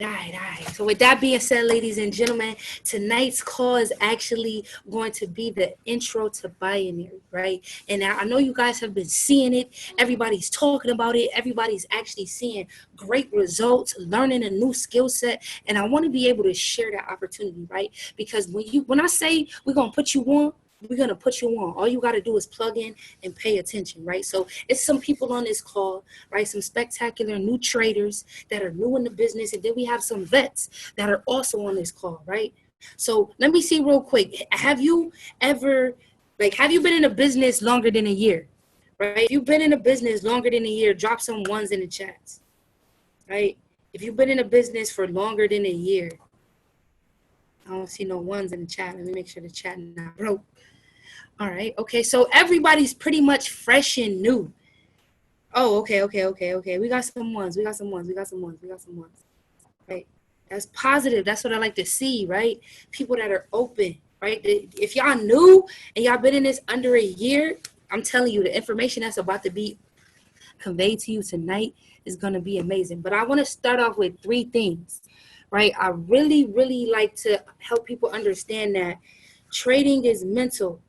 All right. So with that being said, ladies and gentlemen, tonight's call is actually going to be the intro to binary, right? And I know you guys have been seeing it. Everybody's talking about it. Everybody's actually seeing great results, learning a new skill set. And I want to be able to share that opportunity, right? Because when I say we're gonna put you on, we're going to put you on. All you got to do is plug in and pay attention, right? So it's some people on this call, right? Some spectacular new traders that are new in the business. And then we have some vets that are also on this call, right? So let me see real quick. Have you been in a business longer than a year, right? If you've been in a business longer than a year, drop some ones in the chats, right? If you've been in a business for longer than a year, I don't see no ones in the chat. Let me make sure the chat not broke. All right. Okay. So everybody's pretty much fresh and new. Oh, okay. We got some ones. Right. That's positive. That's what I like to see, right? People that are open, right? If y'all new and y'all been in this under a year, I'm telling you, the information that's about to be conveyed to you tonight is going to be amazing. But I want to start off with three things, right? I really, really like to help people understand that trading is mental.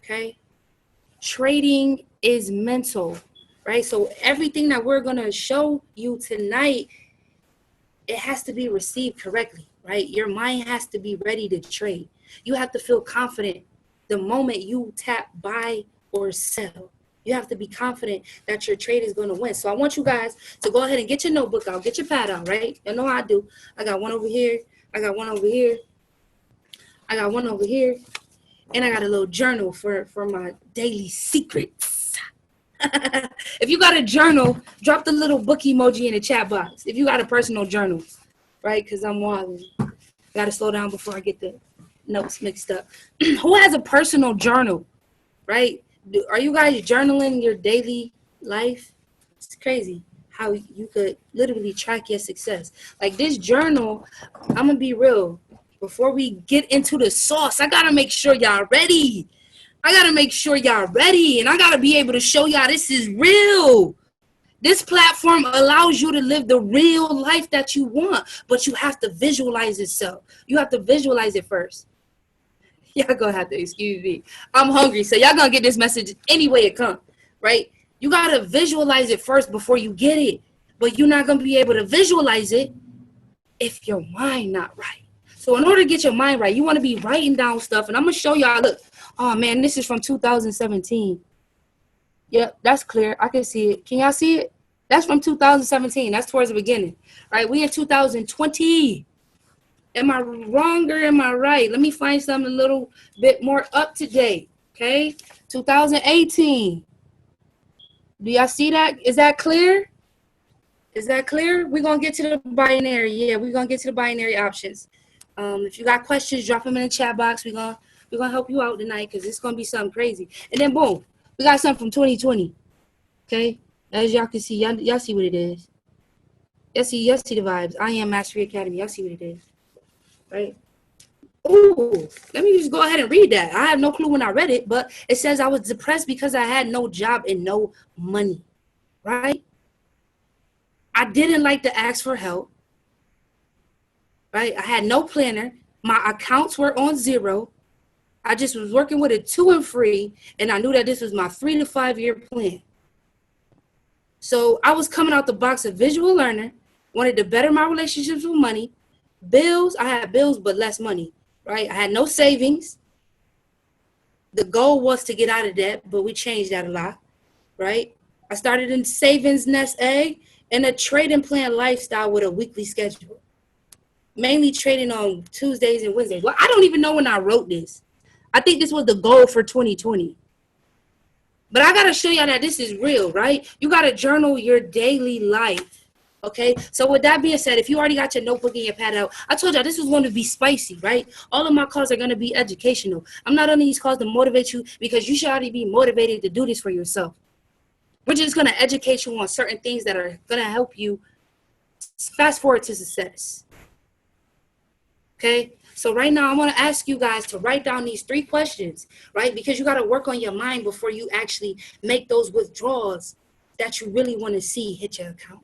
Okay. Trading is mental, right? So everything that we're going to show you tonight, it has to be received correctly, right? Your mind has to be ready to trade. You have to feel confident the moment you tap buy or sell. You have to be confident that your trade is going to win. So I want you guys to go ahead and get your notebook out, get your pad out, right? You know how I do. I got one over here. I got one over here. I got one over here. And I got a little journal for my daily secrets. If you got a journal, drop the little book emoji in the chat box. If you got a personal journal, right? Because I'm wilding. Got to slow down before I get the notes mixed up. Who has a personal journal, right? Are you guys journaling your daily life? It's crazy how you could literally track your success. Like this journal, I'm going to be real. Before we get into the sauce, I got to make sure y'all ready. And I got to be able to show y'all this is real. This platform allows you to live the real life that you want, but you have to visualize itself. You have to visualize it first. Y'all gonna have to excuse me. I'm hungry, so y'all gonna get this message any way it comes, right? You got to visualize it first before you get it, but you're not gonna be able to visualize it if your mind not right. So in order to get your mind right, you want to be writing down stuff. And I'm going to show y'all, look. Oh, man, this is from 2017. Yep, that's clear. I can see it. Can y'all see it? That's from 2017. That's towards the beginning. Right? We in 2020. Am I wrong or am I right? Let me find something a little bit more up to date. Okay? 2018. Do y'all see that? Is that clear? We're going to get to the binary. Yeah, we're going to get to the binary options. If you got questions, drop them in the chat box. We're gonna help you out tonight because it's gonna be something crazy. And then boom, we got something from 2020. Okay, as y'all can see, y'all see what it is. Y'all see the vibes. I am Mastery Academy. Y'all see what it is, right? Ooh, let me just go ahead and read that. I have no clue when I read it, but it says I was depressed because I had no job and no money, right? I didn't like to ask for help. Right? I had no planner. My accounts were on zero. I just was working with a 2 and free, and I knew that this was my 3 to 5 year plan. So I was coming out the box a visual learner, wanted to better my relationships with money. Bills, I had bills, but less money, right? I had no savings. The goal was to get out of debt, but we changed that a lot, right? I started in savings nest egg and a trading plan lifestyle with a weekly schedule. Mainly trading on Tuesdays and Wednesdays. Well, I don't even know when I wrote this. I think this was the goal for 2020. But I got to show y'all that this is real, right? You got to journal your daily life, okay? So with that being said, if you already got your notebook and your pad out, I told y'all this was going to be spicy, right? All of my calls are going to be educational. I'm not on these calls to motivate you because you should already be motivated to do this for yourself. We're just going to educate you on certain things that are going to help you fast forward to success. Okay, so right now I want to ask you guys to write down these 3 questions, right? Because you got to work on your mind before you actually make those withdrawals that you really want to see hit your account.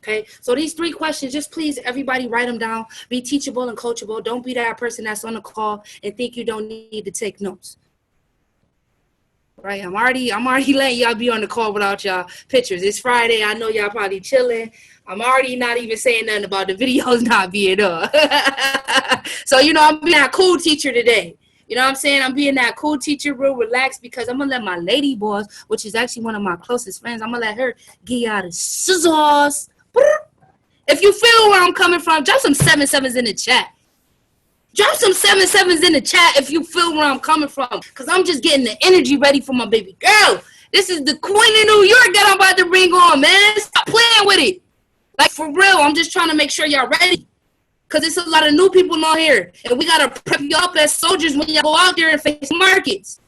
Okay, so these 3 questions, just please, everybody, write them down. Be teachable and coachable. Don't be that person that's on the call and think you don't need to take notes. Right, I'm already letting y'all be on the call without y'all pictures. It's Friday. I know y'all probably chilling. I'm already not even saying nothing about the videos not being up. So, I'm being that cool teacher today. You know what I'm saying? I'm being that cool teacher, real relaxed, because I'm going to let my lady boss, which is actually one of my closest friends, I'm going to let her get y'all the scissors. If you feel where I'm coming from, drop some 7-7s in the chat. Drop some 7-7s in the chat if you feel where I'm coming from, because I'm just getting the energy ready for my baby girl. This is the queen of New York that I'm about to bring on, man. Stop playing with it. Like, for real, I'm just trying to make sure y'all ready, because it's a lot of new people on here, and we got to prep you up as soldiers when y'all go out there and face markets.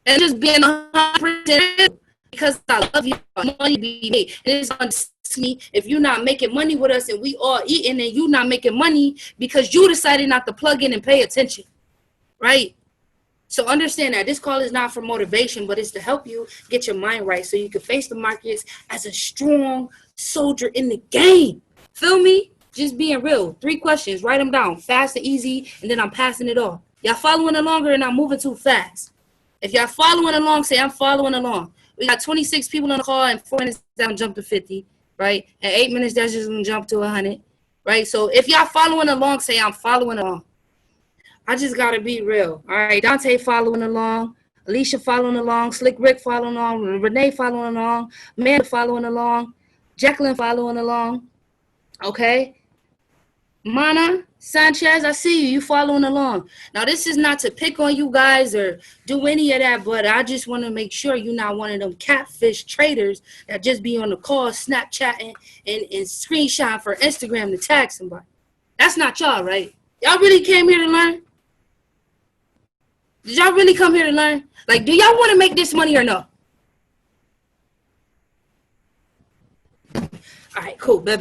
And just being 100%, because I love you, money be made. And it's going to me if you're not making money with us and we all eating and you not making money because you decided not to plug in and pay attention, right? So understand that this call is not for motivation, but it's to help you get your mind right so you can face the markets as a strong soldier in the game. Feel me? Just being real. 3 questions. Write them down. Fast and easy, and then I'm passing it off. Y'all following along or not moving too fast? If y'all following along, say I'm following along. We got 26 people on the call, and 4 minutes down, jump to 50, right? And 8 minutes, that's just going to jump to 100, right? So if y'all following along, say I'm following along. I just got to be real. All right, Dante following along. Alicia following along. Slick Rick following along. Renee following along. Amanda following along. Jacqueline following along. Okay? Mana Sanchez, I see you. You following along. Now, this is not to pick on you guys or do any of that, but I just want to make sure you're not one of them catfish traders that just be on the call, Snapchatting and screenshot for Instagram to tag somebody. That's not y'all, right? Y'all really came here to learn? Did y'all really come here to learn? Like, do y'all want to make this money or no? All right, cool. I'm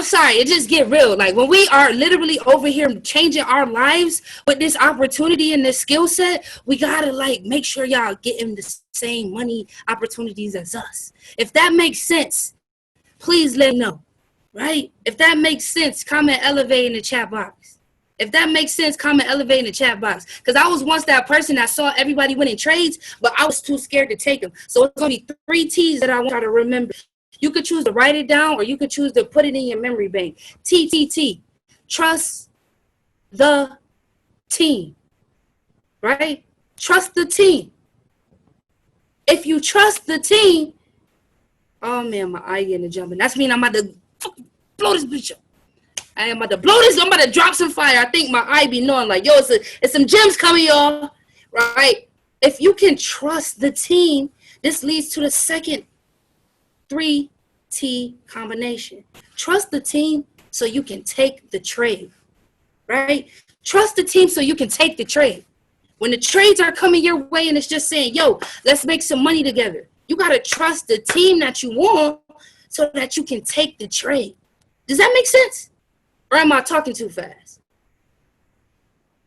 sorry, it just get real. Like, when we are literally over here changing our lives with this opportunity and this skill set, we gotta make sure y'all getting the same money opportunities as us. If that makes sense, please let me know, right? If that makes sense, comment elevate in the chat box. If that makes sense, comment elevate in the chat box. Because I was once that person that saw everybody winning trades, but I was too scared to take them. So it's going to be 3 T's that I want y'all to remember. You could choose to write it down or you could choose to put it in your memory bank. TTT. Trust the team. Right? Trust the team. If you trust the team, oh man, my eye getting jumping. That's mean I'm about to blow this bitch up. I am about to blow this. I'm about to drop some fire. I think my eye be knowing like, yo, it's some gems coming, y'all. Right? If you can trust the team, this leads to the second 3T combination. Trust the team so you can take the trade. Right? Trust the team so you can take the trade. When the trades are coming your way and it's just saying, yo, let's make some money together. You got to trust the team that you want so that you can take the trade. Does that make sense? Or am I talking too fast?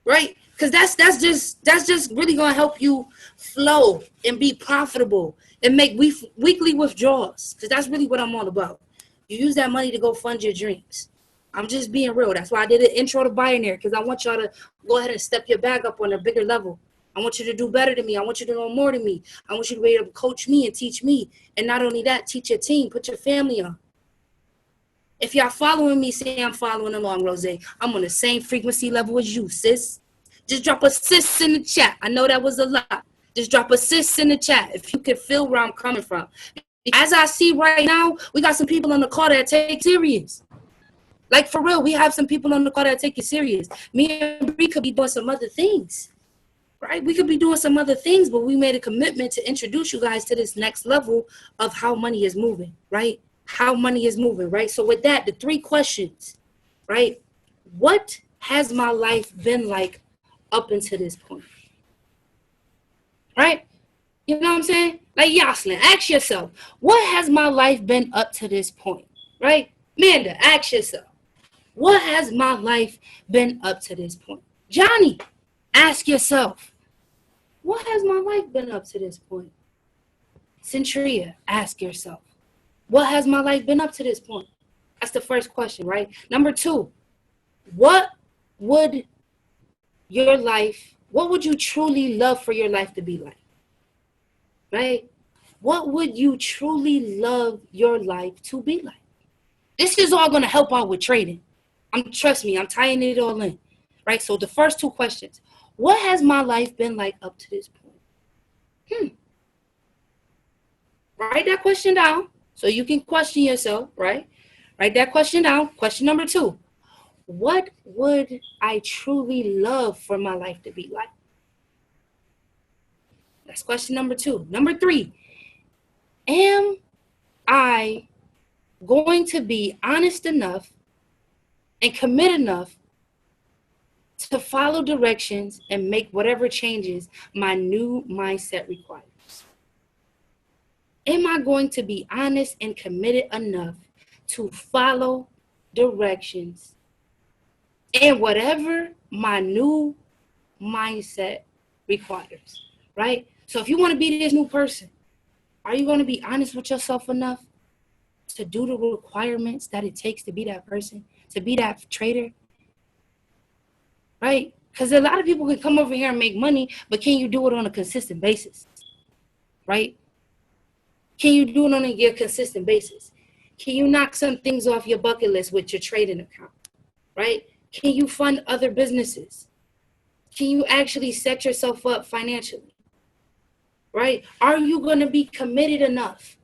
Right? Because that's just really going to help you flow and be profitable and make weekly withdrawals. Because that's really what I'm all about. You use that money to go fund your dreams. I'm just being real. That's why I did an intro to Billionaire, because I want y'all to go ahead and step your bag up on a bigger level. I want you to do better than me. I want you to know more than me. I want you to be able to coach me and teach me. And not only that, teach your team, put your family on. If y'all following me, say I'm following along, Rose. I'm on the same frequency level as you, sis. Just drop a sis in the chat. I know that was a lot. Just drop a sis in the chat if you can feel where I'm coming from. As I see right now, we got some people on the call that take serious. Like, for real, we have some people on the call that take it serious. Me and Bree could be doing some other things, right? We could be doing some other things, but we made a commitment to introduce you guys to this next level of how money is moving, right? How money is moving, right? So with that, the 3 questions, right? What has my life been like up until this point? Right? You know what I'm saying? Like, Yoslin, ask yourself, what has my life been up to this point? Right? Amanda, ask yourself, what has my life been up to this point? Johnny, ask yourself, what has my life been up to this point? Centria, ask yourself, What has my life been up to this point? That's the first question, right? Number two, what would what would you truly love for your life to be like? Right? What would you truly love your life to be like? This is all going to help out with trading. Trust me, I'm tying it all in. Right? So the first two questions. What has my life been like up to this point? Write that question down so you can question yourself, right? Write that question down. Question number two. What would I truly love for my life to be like? That's question number two. Number three, am I going to be honest enough and commit enough to follow directions and make whatever changes my new mindset requires? Am I going to be honest and committed enough to follow directions and whatever my new mindset requires, right? So if you want to be this new person, are you going to be honest with yourself enough to do the requirements that it takes to be that person, to be that trader, right? Because a lot of people can come over here and make money, but can you do it on a consistent basis, right? Can you do it on a consistent basis? Can you knock some things off your bucket list with your trading account, right? Can you fund other businesses? Can you actually set yourself up financially, right? Are you going to be committed enough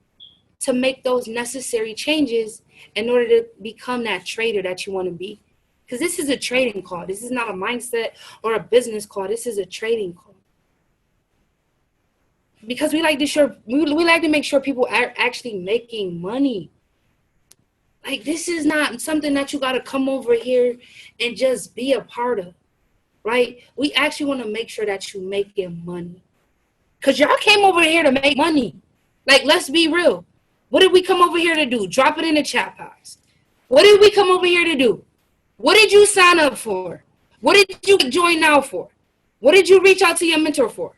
to make those necessary changes in order to become that trader that you want to be? Because this is a trading call. This is not a mindset or a business call. This is a trading call. Because we like to make sure people are actually making money. Like, this is not something that you got to come over here and just be a part of, right? We actually want to make sure that you making money. Because y'all came over here to make money. Like, let's be real. What did we come over here to do? Drop it in the chat box. What did we come over here to do? What did you sign up for? What did you join now for? What did you reach out to your mentor for?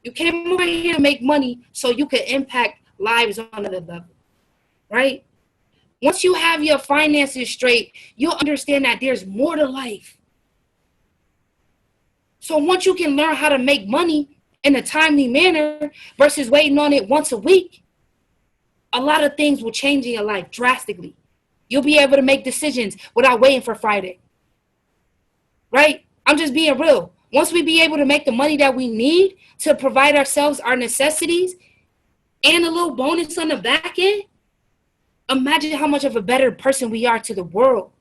You came over here to make money so you can impact lives on another level, right? Once you have your finances straight, you'll understand that there's more to life. So once you can learn how to make money in a timely manner versus waiting on it once a week, a lot of things will change in your life drastically. You'll be able to make decisions without waiting for Friday, right? I'm just being real. Once we be able to make the money that we need to provide ourselves our necessities and a little bonus on the back end, imagine how much of a better person we are to the world.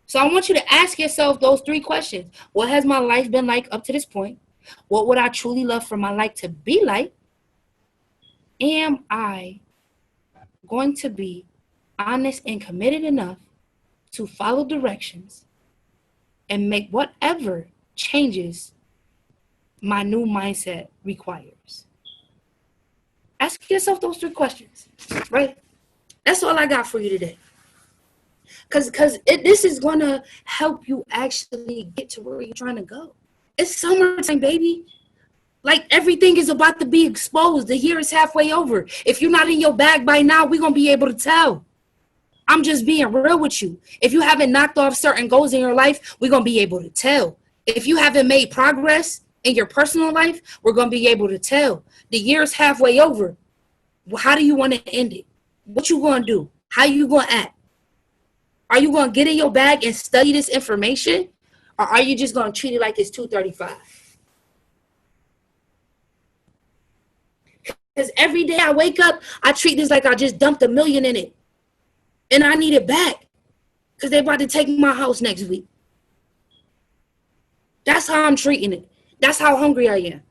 So I want you to ask yourself those three questions. What has my life been like up to this point? What would I truly love for my life to be like? Am I going to be honest and committed enough to follow directions and make whatever changes my new mindset requires? Ask yourself those three questions, right? That's all I got for you today. Because this is going to help you actually get to where you're trying to go. It's summertime, baby. Like, everything is about to be exposed. The year is halfway over. If you're not in your bag by now, we're going to be able to tell. I'm just being real with you. If you haven't knocked off certain goals in your life, we're going to be able to tell. If you haven't made progress in your personal life, we're going to be able to tell. The year's halfway over. Well, how do you want to end it? What you going to do? How you going to act? Are you going to get in your bag and study this information? Or are you just going to treat it like it's 235? Because every day I wake up, I treat this like I just dumped $1 million in it. And I need it back. Because they're about to take my house next week. That's how I'm treating it. That's how hungry I am.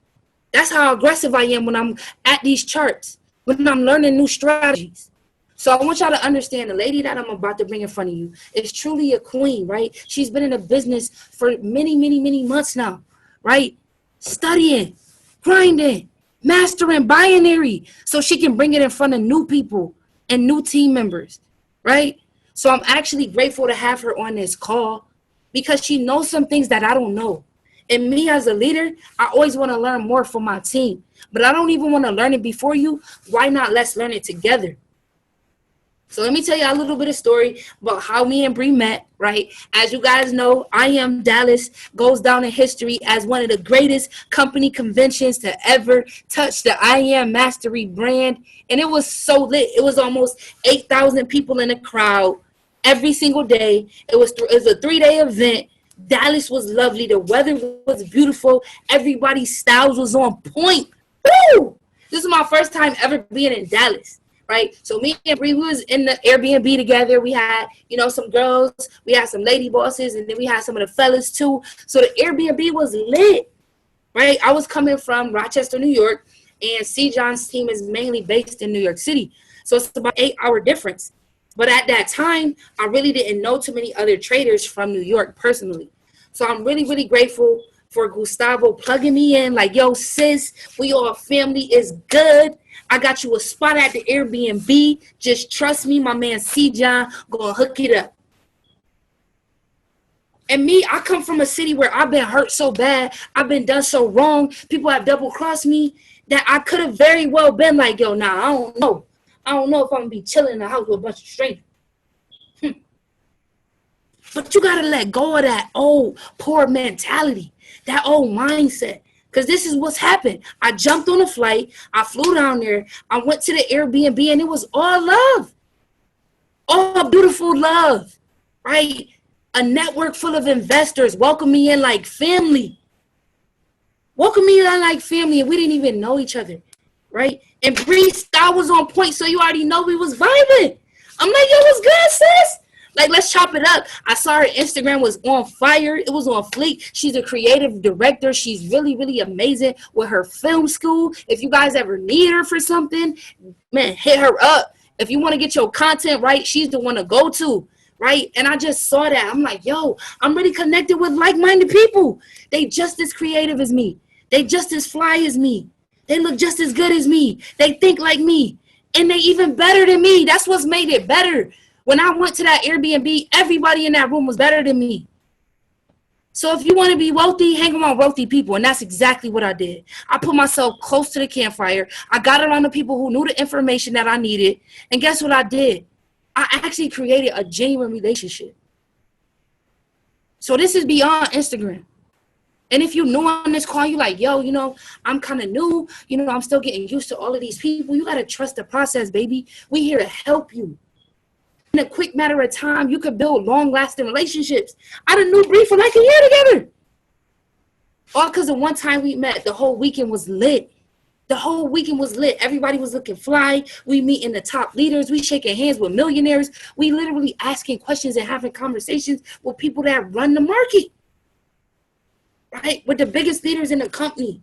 That's how aggressive I am when I'm at these charts, when I'm learning new strategies. So I want y'all to understand the lady that I'm about to bring in front of you is truly a queen, right? She's been in the business for many, many, many months now, right? Studying, grinding, mastering binary so she can bring it in front of new people and new team members, right? So I'm actually grateful to have her on this call because she knows some things that I don't know. And me as a leader, I always want to learn more from my team, but I don't even want to learn it before you. Why not? Let's learn it together. So let me tell you a little bit of story about how me and Bree met, right? As you guys know, I Am Dallas goes down in history as one of the greatest company conventions to ever touch the I Am Mastery brand. And it was so lit. It was almost 8,000 people in the crowd every single day. It was a 3-day event. Dallas was lovely. The weather was beautiful. Everybody's styles was on point. Woo! This is my first time ever being in Dallas, right? So me and Bree, we was in the Airbnb together. We had, some girls. We had some lady bosses, and then we had some of the fellas too. So the Airbnb was lit, right? I was coming from Rochester, New York, and C. John's team is mainly based in New York City. So it's about 8-hour difference. But at that time, I really didn't know too many other traders from New York personally. So I'm really, really grateful for Gustavo plugging me in like, yo, sis, we all family is good. I got you a spot at the Airbnb. Just trust me, my man C. John gonna hook it up. And me, I come from a city where I've been hurt so bad. I've been done so wrong. People have double-crossed me that I could have very well been like, yo, nah, I don't know. I don't know if I'm going to be chilling in the house with a bunch of strangers. But you got to let go of that old poor mentality, that old mindset. Because this is what's happened. I jumped on a flight. I flew down there. I went to the Airbnb, and it was all love. All beautiful love, right? A network full of investors welcome me in like family. Welcome me in like family, and we didn't even know each other, right? And Bree's style was on point, so you already know we was vibing. I'm like, yo, what's good, sis? Like, let's chop it up. I saw her Instagram was on fire. It was on fleek. She's a creative director. She's really, really amazing with her film school. If you guys ever need her for something, man, hit her up. If you want to get your content right, she's the one to go to, right? And I just saw that. I'm like, yo, I'm really connected with like-minded people. They just as creative as me. They just as fly as me. They look just as good as me. They think like me. And they even better than me. That's what's made it better. When I went to that Airbnb, everybody in that room was better than me. So if you want to be wealthy, hang around wealthy people. And that's exactly what I did. I put myself close to the campfire. I got around the people who knew the information that I needed. And guess what I did? I actually created a genuine relationship. So this is beyond Instagram. And if you new on this call, you like, yo, I'm kind of new. I'm still getting used to all of these people. You got to trust the process, baby. We here to help you. In a quick matter of time, you could build long-lasting relationships. I done knew Bree for like a year together. All because of one time we met. The whole weekend was lit. The whole weekend was lit. Everybody was looking fly. We meeting the top leaders. We shaking hands with millionaires. We literally asking questions and having conversations with people that run the market. Right? With the biggest leaders in the company.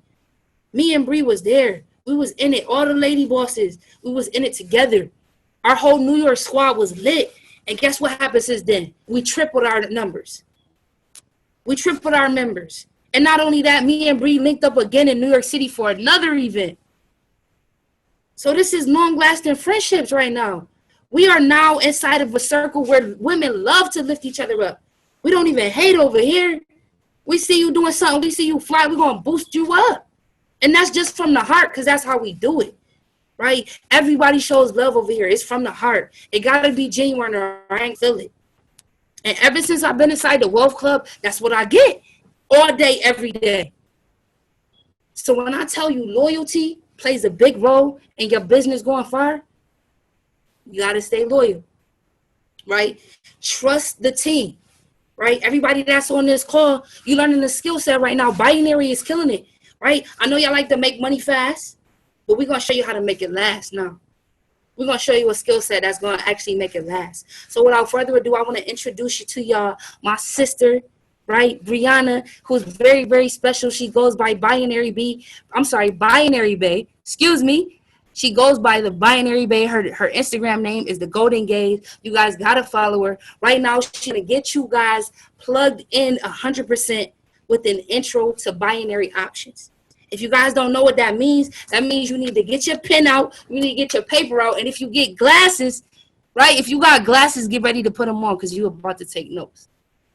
Me and Bree was there. We was in it. All the lady bosses. We was in it together. Our whole New York squad was lit. And guess what happened since then? We tripled our numbers. We tripled our members. And not only that, me and Bree linked up again in New York City for another event. So this is long-lasting friendships right now. We are now inside of a circle where women love to lift each other up. We don't even hate over here. We see you doing something. We see you fly. We're going to boost you up. And that's just from the heart because that's how we do it, right? Everybody shows love over here. It's from the heart. It got to be genuine or I ain't feel it. And ever since I've been inside the Wealth Club, that's what I get all day, every day. So when I tell you loyalty plays a big role in your business going far, you got to stay loyal, right? Trust the team. Right? Everybody that's on this call, you learning the skill set right now. Binary is killing it, right? I know y'all like to make money fast, but we're going to show you how to make it last now. We're going to show you a skill set that's going to actually make it last. So without further ado, I want to introduce you to y'all, my sister, right? Brianna, who's very, very special. She goes by Binary Bay. Excuse me. She goes by the Binary Bay. Her Instagram name is the Golden Gaze. You guys got to follow her. Right now, she's going to get you guys plugged in 100% with an intro to binary options. If you guys don't know what that means you need to get your pen out. You need to get your paper out. And if you get glasses, right? If you got glasses, get ready to put them on because you're about to take notes.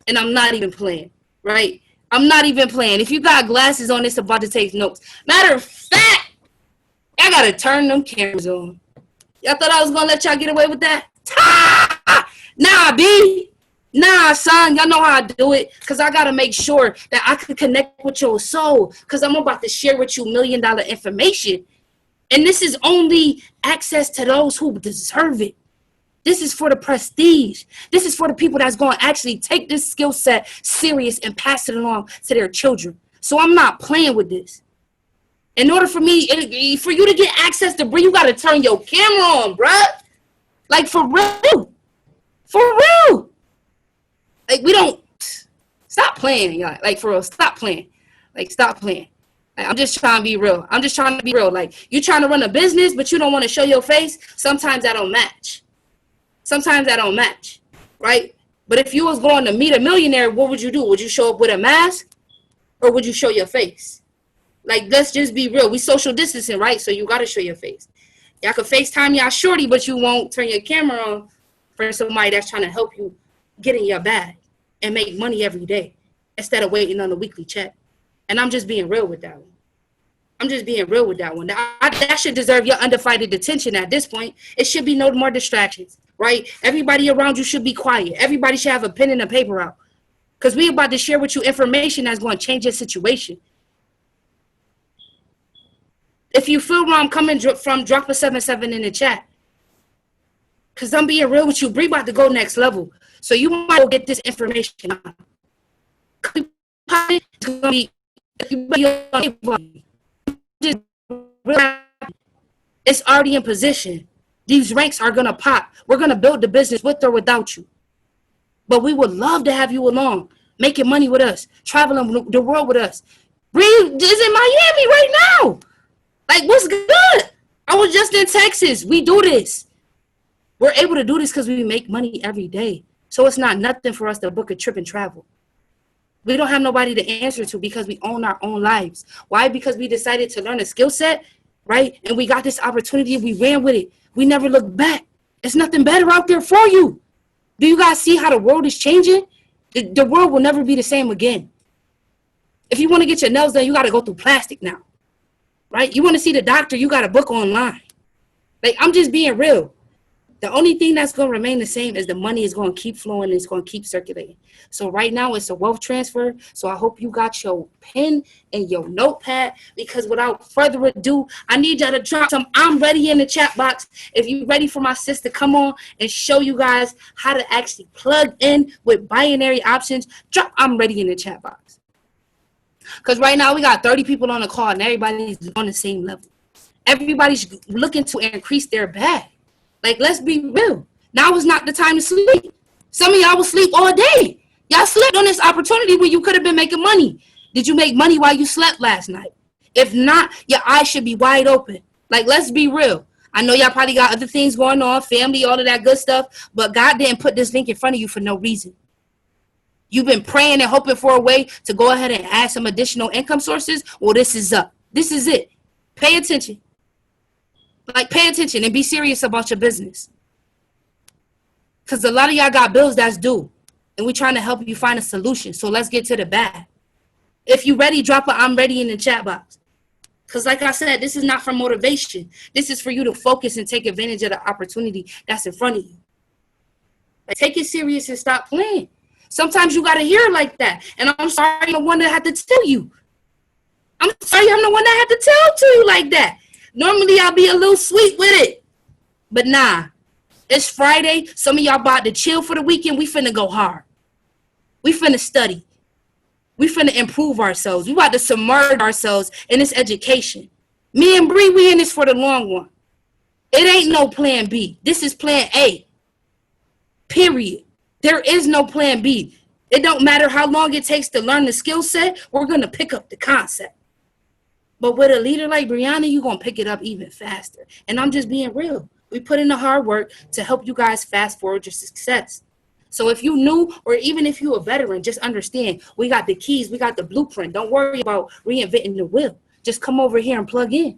And I'm not even playing, right? I'm not even playing. If you got glasses on, it's about to take notes. Matter of fact, I gotta turn them cameras on. Y'all thought I was gonna let y'all get away with that? Nah, B. Nah, son, y'all know how I do it. Because I got to make sure that I can connect with your soul. Because I'm about to share with you $1,000,000 information. And this is only access to those who deserve it. This is for the prestige. This is for the people that's going to actually take this skill set serious and pass it along to their children. So I'm not playing with this. In order for me, for you to get access to Bree, you got to turn your camera on, bruh. Like, for real. For real. Like, we don't. Stop playing, y'all. Like, for real, stop playing. Like, stop playing. Like, I'm just trying to be real. I'm just trying to be real. Like, you trying to run a business, but you don't want to show your face. Sometimes that don't match. Sometimes that don't match, right? But if you was going to meet a millionaire, what would you do? Would you show up with a mask or would you show your face? Like, let's just be real. We social distancing, right? So you got to show your face. Y'all can FaceTime y'all shorty, but you won't turn your camera on for somebody that's trying to help you get in your bag and make money every day instead of waiting on a weekly check. And I'm just being real with that one. I'm just being real with that one. That should deserve your undivided attention at this point. It should be no more distractions, right? Everybody around you should be quiet. Everybody should have a pen and a paper out. Because we're about to share with you information that's going to change your situation. If you feel where I'm coming from, drop a 77 in the chat. Because I'm being real with you. Bree about to go next level. So you might go get this information out. It's going to be it's already in position. These ranks are gonna pop. We're gonna build the business with or without you. But we would love to have you along, making money with us, traveling the world with us. Bree is in Miami right now. Like, what's good? I was just in Texas. We do this. We're able to do this because we make money every day. So it's not nothing for us to book a trip and travel. We don't have nobody to answer to because we own our own lives. Why? Because we decided to learn a skill set, right? And we got this opportunity and we ran with it. We never looked back. There's nothing better out there for you. Do you guys see how the world is changing? The world will never be the same again. If you want to get your nails done, you got to go through plastic now, right? You want to see the doctor, you got to book online. Like, I'm just being real. The only thing that's going to remain the same is the money is going to keep flowing and it's going to keep circulating. So right now it's a wealth transfer. So I hope you got your pen and your notepad, because without further ado, I need y'all to drop some I'm ready in the chat box. If you're ready for my sis to come on and show you guys how to actually plug in with binary options, drop I'm ready in the chat box. Because right now we got 30 people on the call and everybody's on the same level. Everybody's looking to increase their bag. Like, let's be real. Now is not the time to sleep. Some of y'all will sleep all day. Y'all slept on this opportunity where you could have been making money. Did you make money while you slept last night? If not, your eyes should be wide open. Like, let's be real. I know y'all probably got other things going on, family, all of that good stuff, but God didn't put this link in front of you for no reason. You've been praying and hoping for a way to go ahead and add some additional income sources. Well, this is up. This is it. Pay attention. Like, pay attention and be serious about your business. Because a lot of y'all got bills that's due. And we're trying to help you find a solution. So let's get to the bag. If you're ready, drop a I'm ready in the chat box. Because like I said, this is not for motivation. This is for you to focus and take advantage of the opportunity that's in front of you. Like, take it serious and stop playing. Sometimes you got to hear it like that. And I'm sorry I'm the one that had to tell you. I'm sorry I'm the one that had to tell to you like that. Normally, I'll be a little sweet with it. But nah, it's Friday. Some of y'all about to chill for the weekend. We finna go hard. We finna study. We finna improve ourselves. We about to submerge ourselves in this education. Me and Bree, we in this for the long one. It ain't no plan B. This is plan A. Period. There is no plan B. It don't matter how long it takes to learn the skill set. We're going to pick up the concept. But with a leader like Brianna, you're going to pick it up even faster. And I'm just being real. We put in the hard work to help you guys fast forward your success. So if you new or even if you're a veteran, just understand we got the keys. We got the blueprint. Don't worry about reinventing the wheel. Just come over here and plug in.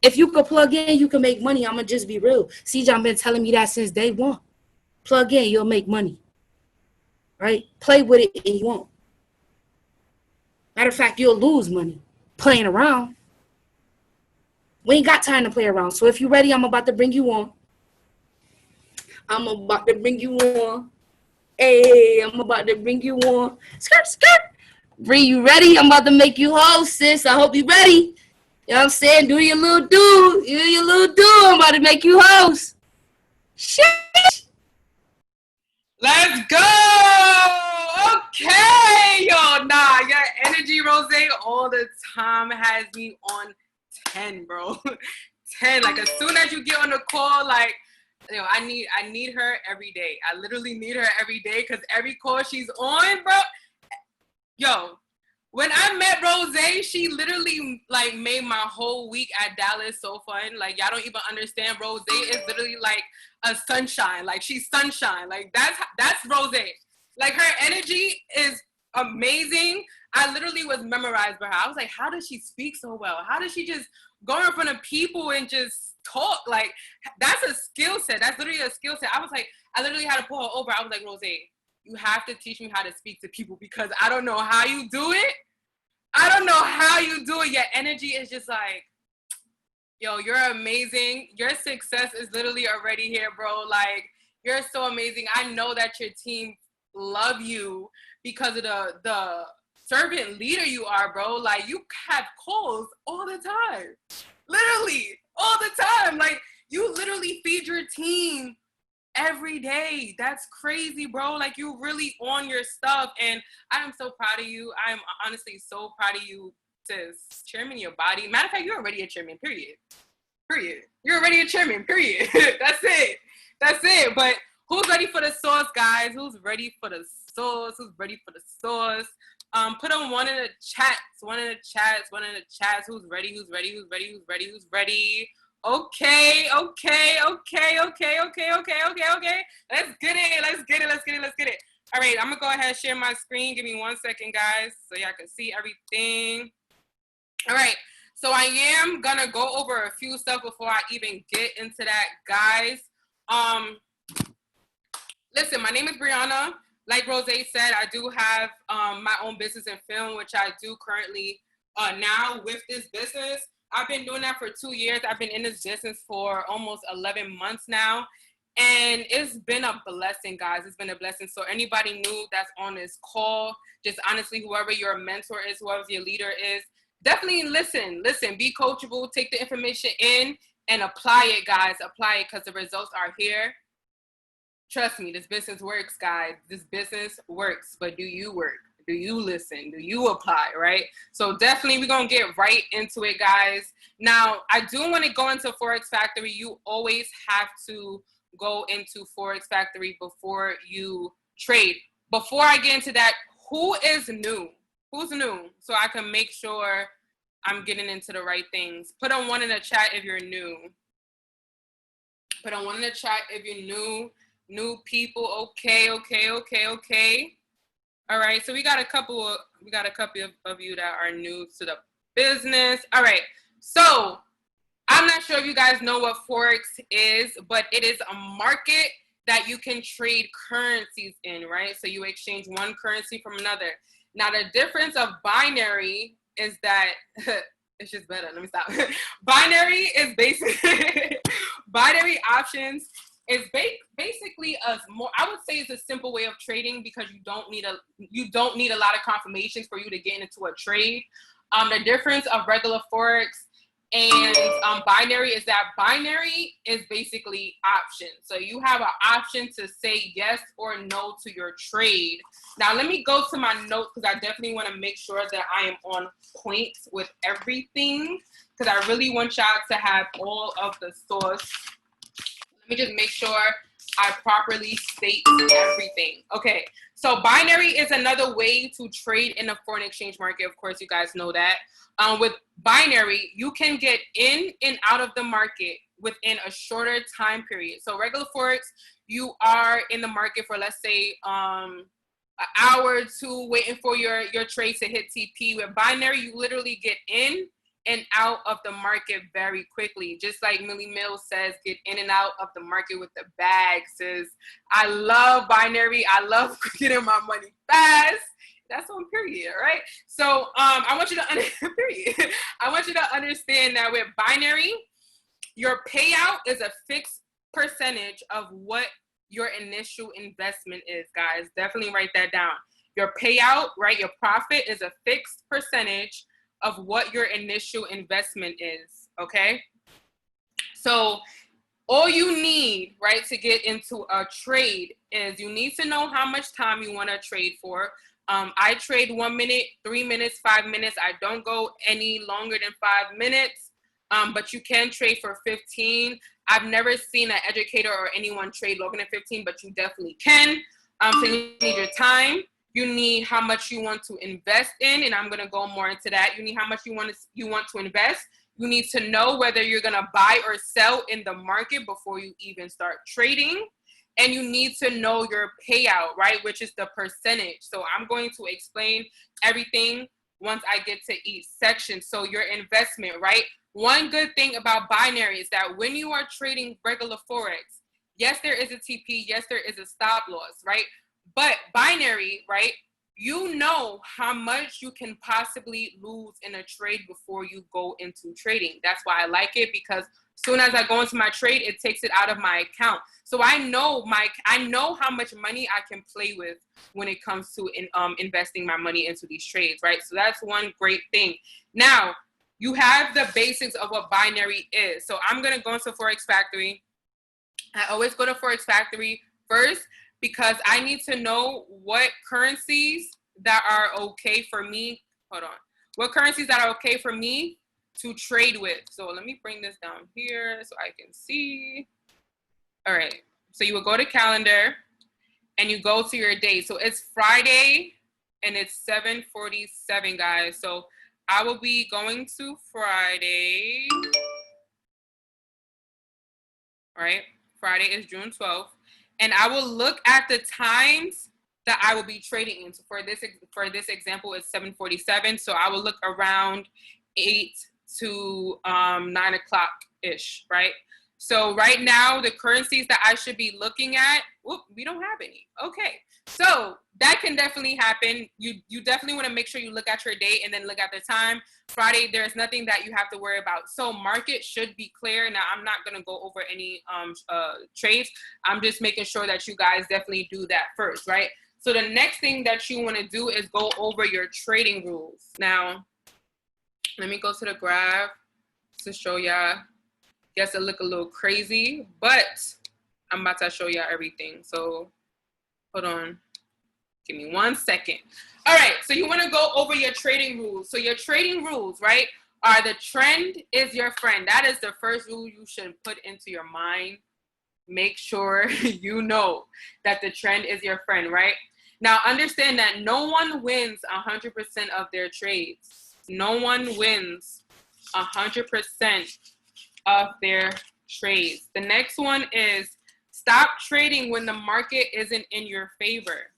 If you could plug in, you can make money. I'm going to just be real. CJ been telling me that since day one. Plug in, you'll make money. Right? Play with it and you won't. Matter of fact, you'll lose money playing around. We ain't got time to play around. So if you're ready, I'm about to bring you on. I'm about to bring you on. Hey, I'm about to bring you on. Skirt, skirt. Bree, you ready? I'm about to make you host, sis. I hope you ready. You know what I'm saying? Do your little do. Do your little do. I'm about to make you host. Shit. Let's go! Okay, yo, nah, your energy, Rose, all the time has me on 10, bro. 10. Like, as soon as you get on the call, like, yo, I need her every day. I literally need her every day because every call she's on, bro. Yo, when I met Rose, she literally like made my whole week at Dallas so fun. Like, y'all don't even understand. Rose is literally like a sunshine. Like, she's sunshine. Like, that's Rose. Like, her energy is amazing. I literally was memorized by her. I was like, how does she speak so well? How does she just go in front of people and just talk? Like, that's a skill set. That's literally a skill set. I was like, I literally had to pull her over. I was like, Rose, you have to teach me how to speak to people because I don't know how you do it. I don't know how you do it. Your energy is just like, yo, you're amazing. Your success is literally already here, bro. Like, you're so amazing. I know that your team love you because of the servant leader you are, bro. Like, you have calls all the time. Literally, all the time. Like, you literally feed your team every day. That's crazy, bro. Like, you really on your stuff, and I am so proud of you. I'm honestly so proud of you, sis. Chairman your body. Matter of fact, you're already a chairman, period. You're already a chairman, period. That's it. But who's ready for the sauce, guys? Who's ready for the sauce? Put on one in the chats. Who's ready? Okay. Let's get it. All right, I'm gonna go ahead and share my screen. Give me 1 second, guys, so y'all can see everything. All right, so I am gonna go over a few stuff before I even get into that, guys. Listen, my name is Brianna. Like Rose said, I do have my own business in film, which I do currently now with this business. I've been doing that for 2 years. I've been in this business for almost 11 months now. And it's been a blessing, guys. It's been a blessing. So anybody new that's on this call, just honestly, whoever your mentor is, whoever your leader is, definitely listen, be coachable, take the information in and apply it, guys. Apply it because the results are here. Trust me, this business works, guys. This business works, but do you work? Do you listen? Do you apply, right? So definitely we're going to get right into it, guys. Now, I do want to go into Forex Factory. You always have to go into Forex Factory before you trade. Before I get into that, who is new? Who's new? So I can make sure I'm getting into the right things. Put on one in the chat if you're new. Put on one in the chat if you're new. New people. Okay. All right, so we got a couple of you that are new to the business. All right, so I'm not sure if you guys know what Forex is, but it is a market that you can trade currencies in, right? So you exchange one currency from another. Now, the difference of binary is that it's just better. Let me stop. Binary is basically binary options is basically a more, I would say it's a simple way of trading because you don't need a lot of confirmations for you to get into a trade. The difference of regular Forex and binary is that binary is basically options. So you have an option to say yes or no to your trade. Now let me go to my notes because I definitely want to make sure that I am on point with everything because I really want y'all to have all of the source. Let me just make sure I properly state everything. Okay, so binary is another way to trade in the foreign exchange market. Of course, you guys know that. With binary, you can get in and out of the market within a shorter time period. So regular Forex, you are in the market for, let's say, an hour or two waiting for your trade to hit TP. With binary, you literally get in and out of the market very quickly. Just like Millie Mills says, get in and out of the market with the bag, sis. I love binary. I love getting my money fast. That's on period, right? So I want you to understand that with binary, your payout is a fixed percentage of what your initial investment is, guys. Definitely write that down. Your payout, right? Your profit is a fixed percentage of what your initial investment is, okay? So all you need, right, to get into a trade is you need to know how much time you want to trade for. I trade 1 minute, 3 minutes, 5 minutes. I don't go any longer than 5 minutes, but you can trade for 15. I've never seen an educator or anyone trade longer than 15, but you definitely can. So you need your time. You need how much you want to invest in, and I'm going to go more into that. You need how much you want to invest. You need to know whether you're going to buy or sell in the market before you even start trading. And you need to know your payout, right, which is the percentage. So I'm going to explain everything once I get to each section. So your investment, right? One good thing about binary is that when you are trading regular Forex, yes, there is a TP. Yes, there is a stop loss, right? But binary, right? You know how much you can possibly lose in a trade before you go into trading. That's why I like it, because as soon as I go into my trade, it takes it out of my account. So I know how much money I can play with when it comes to investing my money into these trades, right? So that's one great thing. Now, you have the basics of what binary is. So I'm going to go into Forex Factory. I always go to Forex Factory first, because I need to know what currencies that are okay for me. Hold on. What currencies that are okay for me to trade with. So let me bring this down here so I can see. All right. So you will go to calendar and you go to your date. So it's Friday and it's 7:47, guys. So I will be going to Friday. All right. Friday is June 12th. And I will look at the times that I will be trading in. So for this example, it's 7:47. So I will look around 8 to 9 o'clock-ish, right? So right now, the currencies that I should be looking at, whoop, we don't have any. Okay, so that can definitely happen. You definitely want to make sure you look at your date and then look at the time. Friday, there's nothing that you have to worry about. So market should be clear. Now, I'm not going to go over any trades. I'm just making sure that you guys definitely do that first, right? So the next thing that you want to do is go over your trading rules. Now, let me go to the graph to show y'all. Guess it look a little crazy, but I'm about to show y'all everything. So hold on. Give me 1 second. All right, so you want to go over your trading rules. So your trading rules, right, are the trend is your friend. That is the first rule you should put into your mind. Make sure you know that the trend is your friend, right? Now, understand that no one wins 100% of their trades. No one wins 100% of their trades. The next one is stop trading when the market isn't in your favor.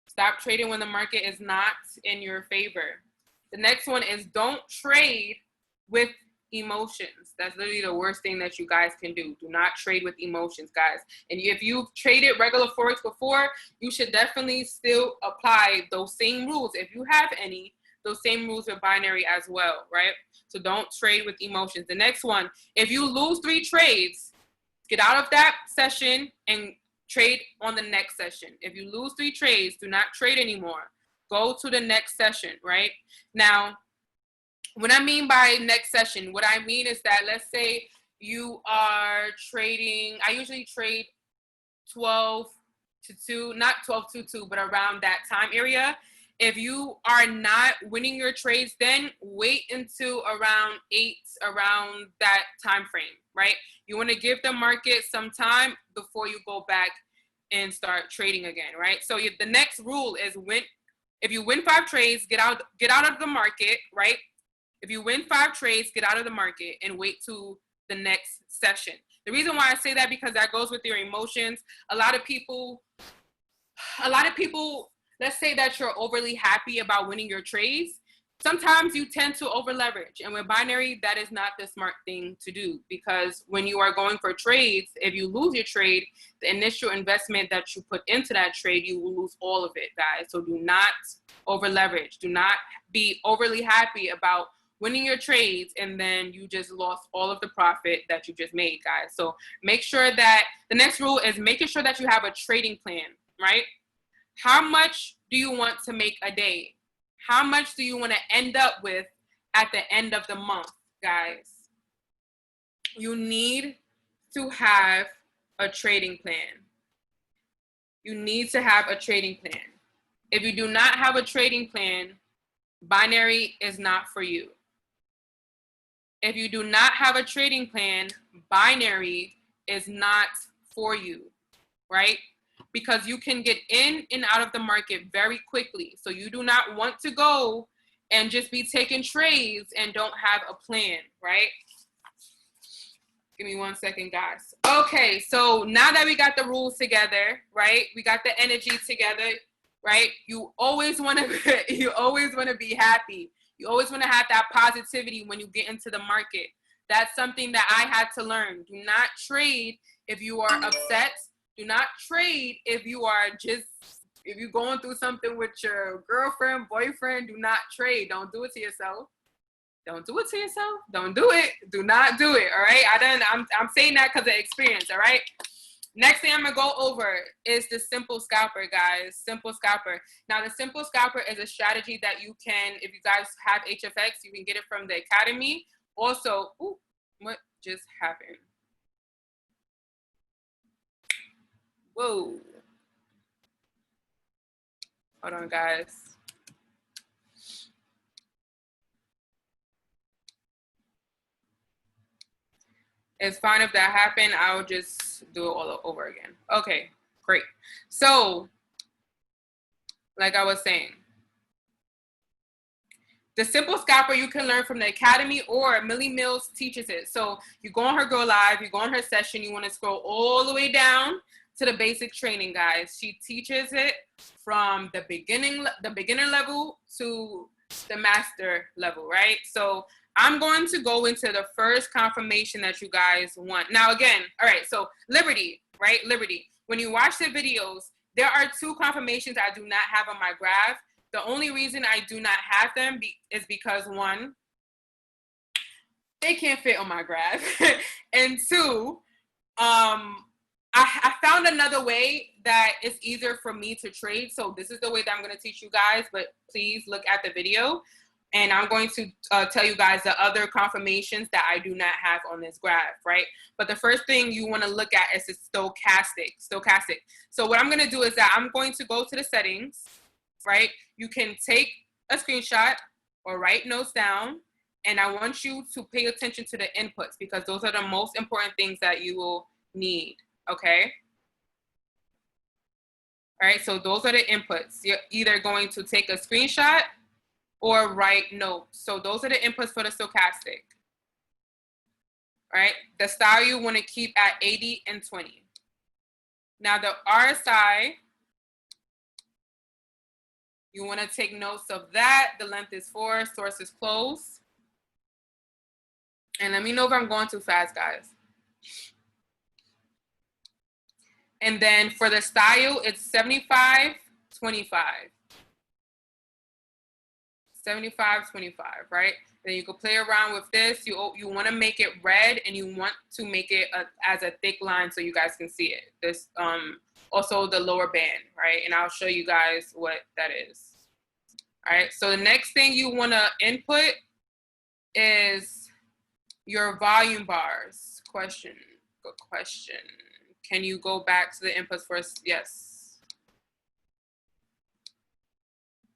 Stop trading when the market is not in your favor. The next one is don't trade with emotions. That's literally the worst thing that you guys can do. Do not trade with emotions, guys. And if you've traded regular Forex before, you should definitely still apply those same rules, if you have any, those same rules with binary as well, right? So don't trade with emotions. The next one, if you lose 3 trades, get out of that session and trade on the next session. If you lose 3 trades, do not trade anymore. Go to the next session, right? Now, what I mean by next session, what I mean is that, let's say you are trading, I usually trade 12 to 2, not 12 to 2, but around that time area. If you are not winning your trades, then wait until around 8, around that time frame, right? You want to give the market some time before you go back and start trading again, right? So the next rule is if you win 5 trades, get out of the market, right? If you win 5 trades, get out of the market and wait to the next session. The reason why I say that, because that goes with your emotions. A lot of people, let's say that you're overly happy about winning your trades. Sometimes you tend to over leverage, and with binary, that is not the smart thing to do, because when you are going for trades, if you lose your trade, the initial investment that you put into that trade, you will lose all of it, guys. So do not over leverage. Do not be overly happy about winning your trades, and then you just lost all of the profit that you just made, guys. So make sure that the next rule is making sure that you have a trading plan, right? How much do you want to make a day? How much do you want to end up with at the end of the month, guys? You need to have a trading plan. You need to have a trading plan. If you do not have a trading plan, binary is not for you. If you do not have a trading plan, binary is not for you, right? Because you can get in and out of the market very quickly. So you do not want to go and just be taking trades and don't have a plan, right? Give me 1 second, guys. Okay, so now that we got the rules together, right? We got the energy together, right? You always want to be happy. You always want to have that positivity when you get into the market. That's something that I had to learn. Do not trade if you are upset. Do not trade if you're going through something with your girlfriend, boyfriend. Do not trade. Don't do it to yourself. Don't do it to yourself. Don't do it. Do not do it. All right. I'm saying that because of experience. All right. Next thing I'm gonna go over is the simple scalper, guys. Simple scalper. Now, the simple scalper is a strategy that you can, if you guys have HFX, you can get it from the academy. Also, ooh, what just happened? Whoa. Hold on, guys. It's fine if that happened. I'll just do it all over again. Okay, great. So, like I was saying, the simple scalper you can learn from the academy, or Millie Mills teaches it. So you go on her Go Live, you go on her session, you want to scroll all the way down to the basic training, guys. She teaches it from the beginner level to the master level, right? So I'm going to go into the first confirmation that you guys want. Now, again, all right, so Liberty, right? Liberty. When you watch the videos, there are 2 confirmations I do not have on my graph. The only reason I do not have them is because, 1, they can't fit on my graph. And 2, I found another way that it's easier for me to trade. So this is the way that I'm going to teach you guys, but please look at the video. And I'm going to tell you guys the other confirmations that I do not have on this graph, right? But the first thing you want to look at is the stochastic. So what I'm going to do is that I'm going to go to the settings, right? You can take a screenshot or write notes down. And I want you to pay attention to the inputs, because those are the most important things that you will need, okay? All right, so those are the inputs. You're either going to take a screenshot or write notes. So those are the inputs for the stochastic. All right, the style you want to keep at 80 and 20. Now the RSI, you want to take notes of that. The length is 4, source is close. And let me know if I'm going too fast, guys. And then for the style, it's 75, 25. 75, 25, right? Then you can play around with this. You want to make it red, and you want to make it as a thick line so you guys can see it. This also the lower band, right? And I'll show you guys what that is. All right, so the next thing you want to input is your volume bars. Question, good question. Can you go back to the inputs first? Yes.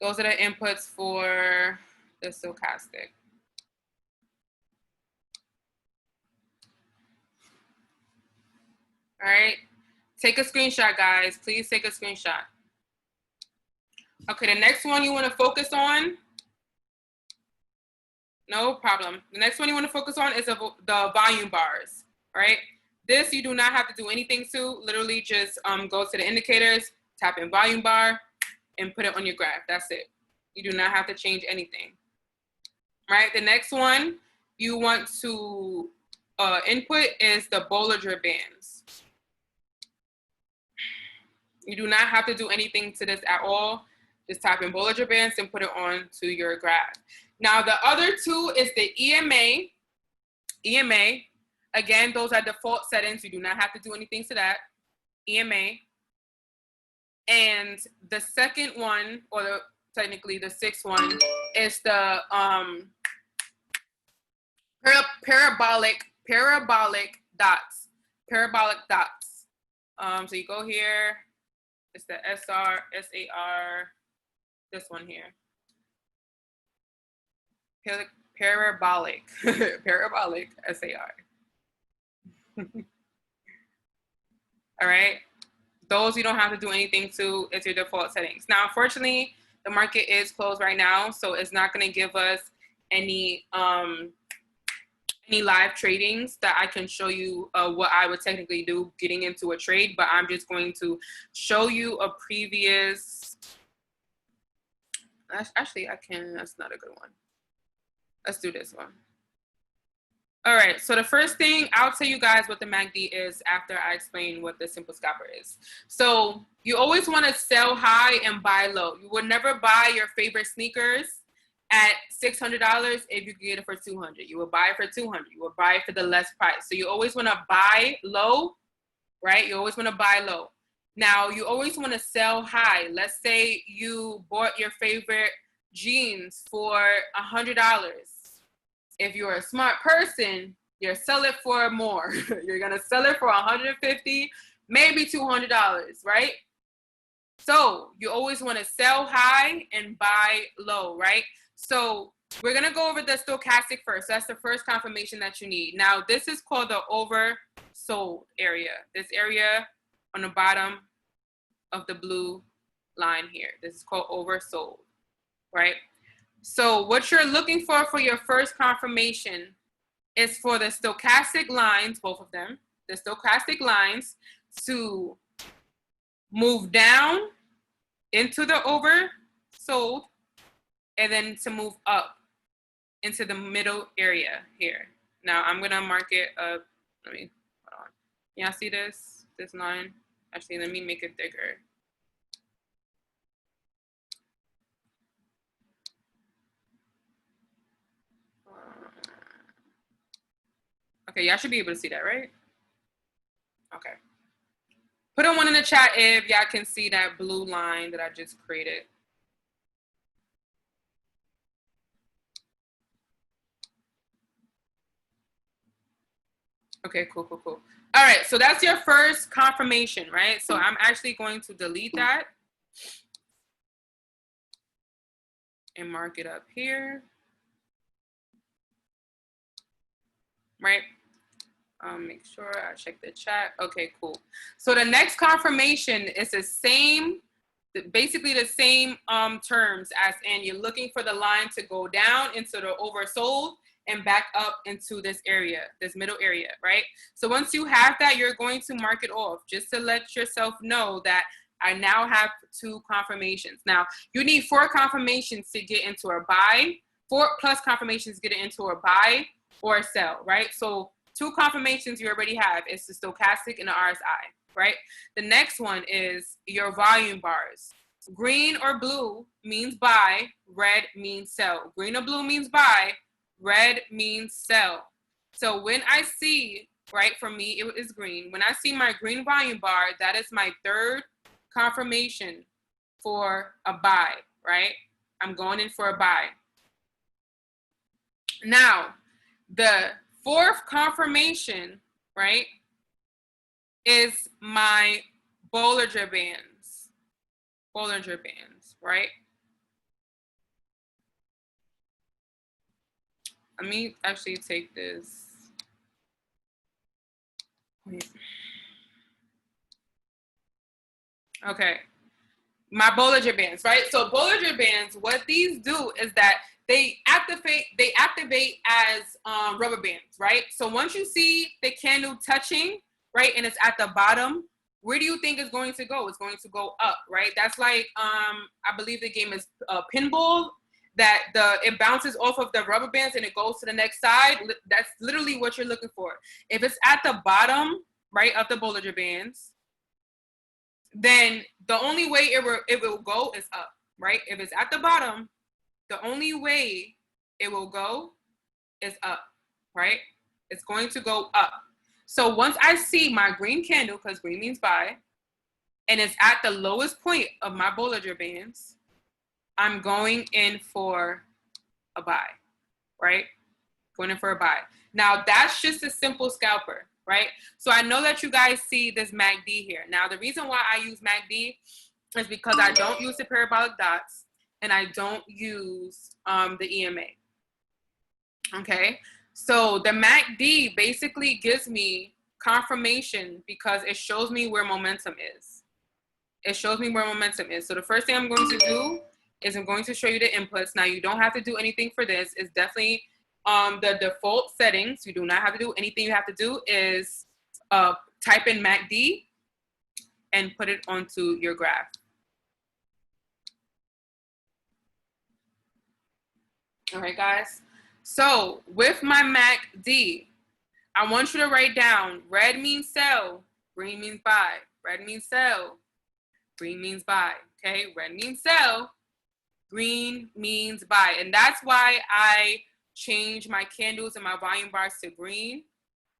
Those are the inputs for the stochastic. All right, take a screenshot, guys. Please take a screenshot. Okay, the next one you want to focus on, no problem. The next one you want to focus on is the volume bars, right? This you do not have to do anything to, literally just go to the indicators, tap in volume bar, and put it on your graph. That's it. You do not have to change anything. Right? The next one you want to input is the Bollinger Bands. You do not have to do anything to this at all. Just type in Bollinger Bands and put it on to your graph. Now, the other two is the EMA. EMA, again, those are default settings. You do not have to do anything to that. EMA. And the second one, or technically the sixth one, is the parabolic dots. Parabolic dots. So you go here. It's the SAR, this one here. Parabolic, parabolic, SAR. All right. Those you don't have to do anything to. It's your default settings. Now, unfortunately, the market is closed right now, so it's not going to give us any live tradings that I can show you what I would technically do getting into a trade. But I'm just going to show you a previous. Actually, I can. That's not a good one. Let's do this one. All right, so the first thing, I'll tell you guys what the MACD is after I explain what the simple scalper is. So you always want to sell high and buy low. You would never buy your favorite sneakers at $600 if you can get it for $200. You will buy it for $200. You will buy it for the less price. So you always want to buy low, right? You always want to buy low. Now, you always want to sell high. Let's say you bought your favorite jeans for $100. If you're a smart person, you'll sell it for more. You're gonna sell it for $150, maybe $200, right? So you always want to sell high and buy low, right? So we're gonna go over the stochastic first. That's the first confirmation that you need. Now this is called the oversold area. This area on the bottom of the blue line here. This is called oversold, right? So what you're looking for your first confirmation is for the stochastic lines, both of them, the stochastic lines to move down into the oversold and then to move up into the middle area here. Now I'm gonna mark it up. Let me, hold on. Y'all see this line? Actually, let me make it bigger. Okay, y'all should be able to see that, right? Okay. Put a 1 in the chat if y'all can see that blue line that I just created. Okay, cool. All right, so that's your first confirmation, right? So I'm actually going to delete that and mark it up here, right? Make sure I check the chat. Okay, cool. So the next confirmation is the same, basically the same terms as in you're looking for the line to go down into the oversold and back up into this area, this middle area, right? So once you have that, you're going to mark it off just to let yourself know that I now have 2 confirmations. Now, you need 4 confirmations to get into a buy, 4+ confirmations to get into a buy or a sell, right? So 2 confirmations you already have is the stochastic and the RSI, right? The next one is your volume bars. Green or blue means buy, red means sell. Green or blue means buy, red means sell. So when I see, right, for me, it is green. When I see my green volume bar, that is my 3rd confirmation for a buy, right? I'm going in for a buy. Now, the 4th confirmation, right, is my Bollinger Bands. Bollinger Bands, right? Let me actually take this. Okay, my Bollinger Bands, right? So Bollinger Bands, what these do is that they activate as rubber bands, right? So once you see the candle touching, right, and it's at the bottom, where do you think it's going to go? It's going to go up, right? That's like, I believe the game is pinball, that it bounces off of the rubber bands and it goes to the next side. That's literally what you're looking for. If it's at the bottom, right, of the Bollinger Bands, then the only way it will go is up, right? If it's at the bottom, the only way it will go is up, right? It's going to go up. So once I see my green candle, because green means buy, and it's at the lowest point of my Bollinger Bands, I'm going in for a buy, right? Going in for a buy. Now, that's just a simple scalper, right? So I know that you guys see this MACD here. Now, the reason why I use MACD is because I don't use the parabolic dots and I don't use the EMA, okay? So the MACD basically gives me confirmation because it shows me where momentum is. It shows me where momentum is. So the first thing I'm going to do is I'm going to show you the inputs. Now, you don't have to do anything for this. It's definitely the default settings. You do not have to do anything. You have to do is type in MACD and put it onto your graph. All right, guys. So with my MACD, I want you to write down red means sell, green means buy. Red means sell, green means buy. Okay, red means sell, green means buy. And that's why I change my candles and my volume bars to green,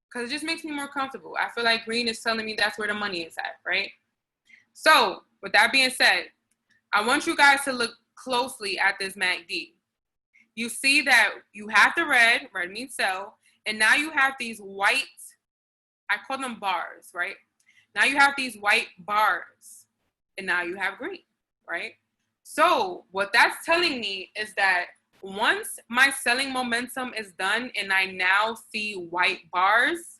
because it just makes me more comfortable. I feel like green is telling me that's where the money is at, right? So with that being said, I want you guys to look closely at this MACD. You see that you have the red means sell, and now you have these white, I call them bars, right? Now you have these white bars, and now you have green, right? So what that's telling me is that once my selling momentum is done and I now see white bars,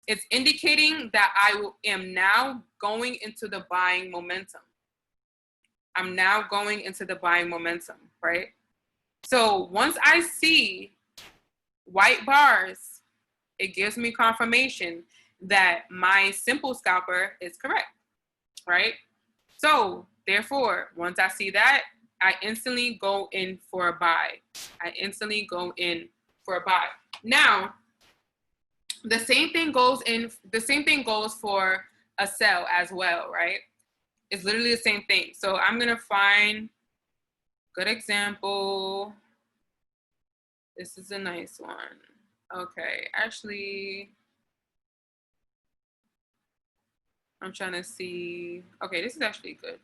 it's indicating that I am now going into the buying momentum. I'm now going into the buying momentum, right? So once I see white bars, it gives me confirmation that my simple scalper is correct, right? So therefore, once I see that, I instantly go in for a buy. I instantly go in for a buy. Now, the same thing goes for a sell as well, right? It's literally the same thing. So I'm gonna find good example. This is a nice one. Okay, actually, I'm trying to see. Okay, this is actually good.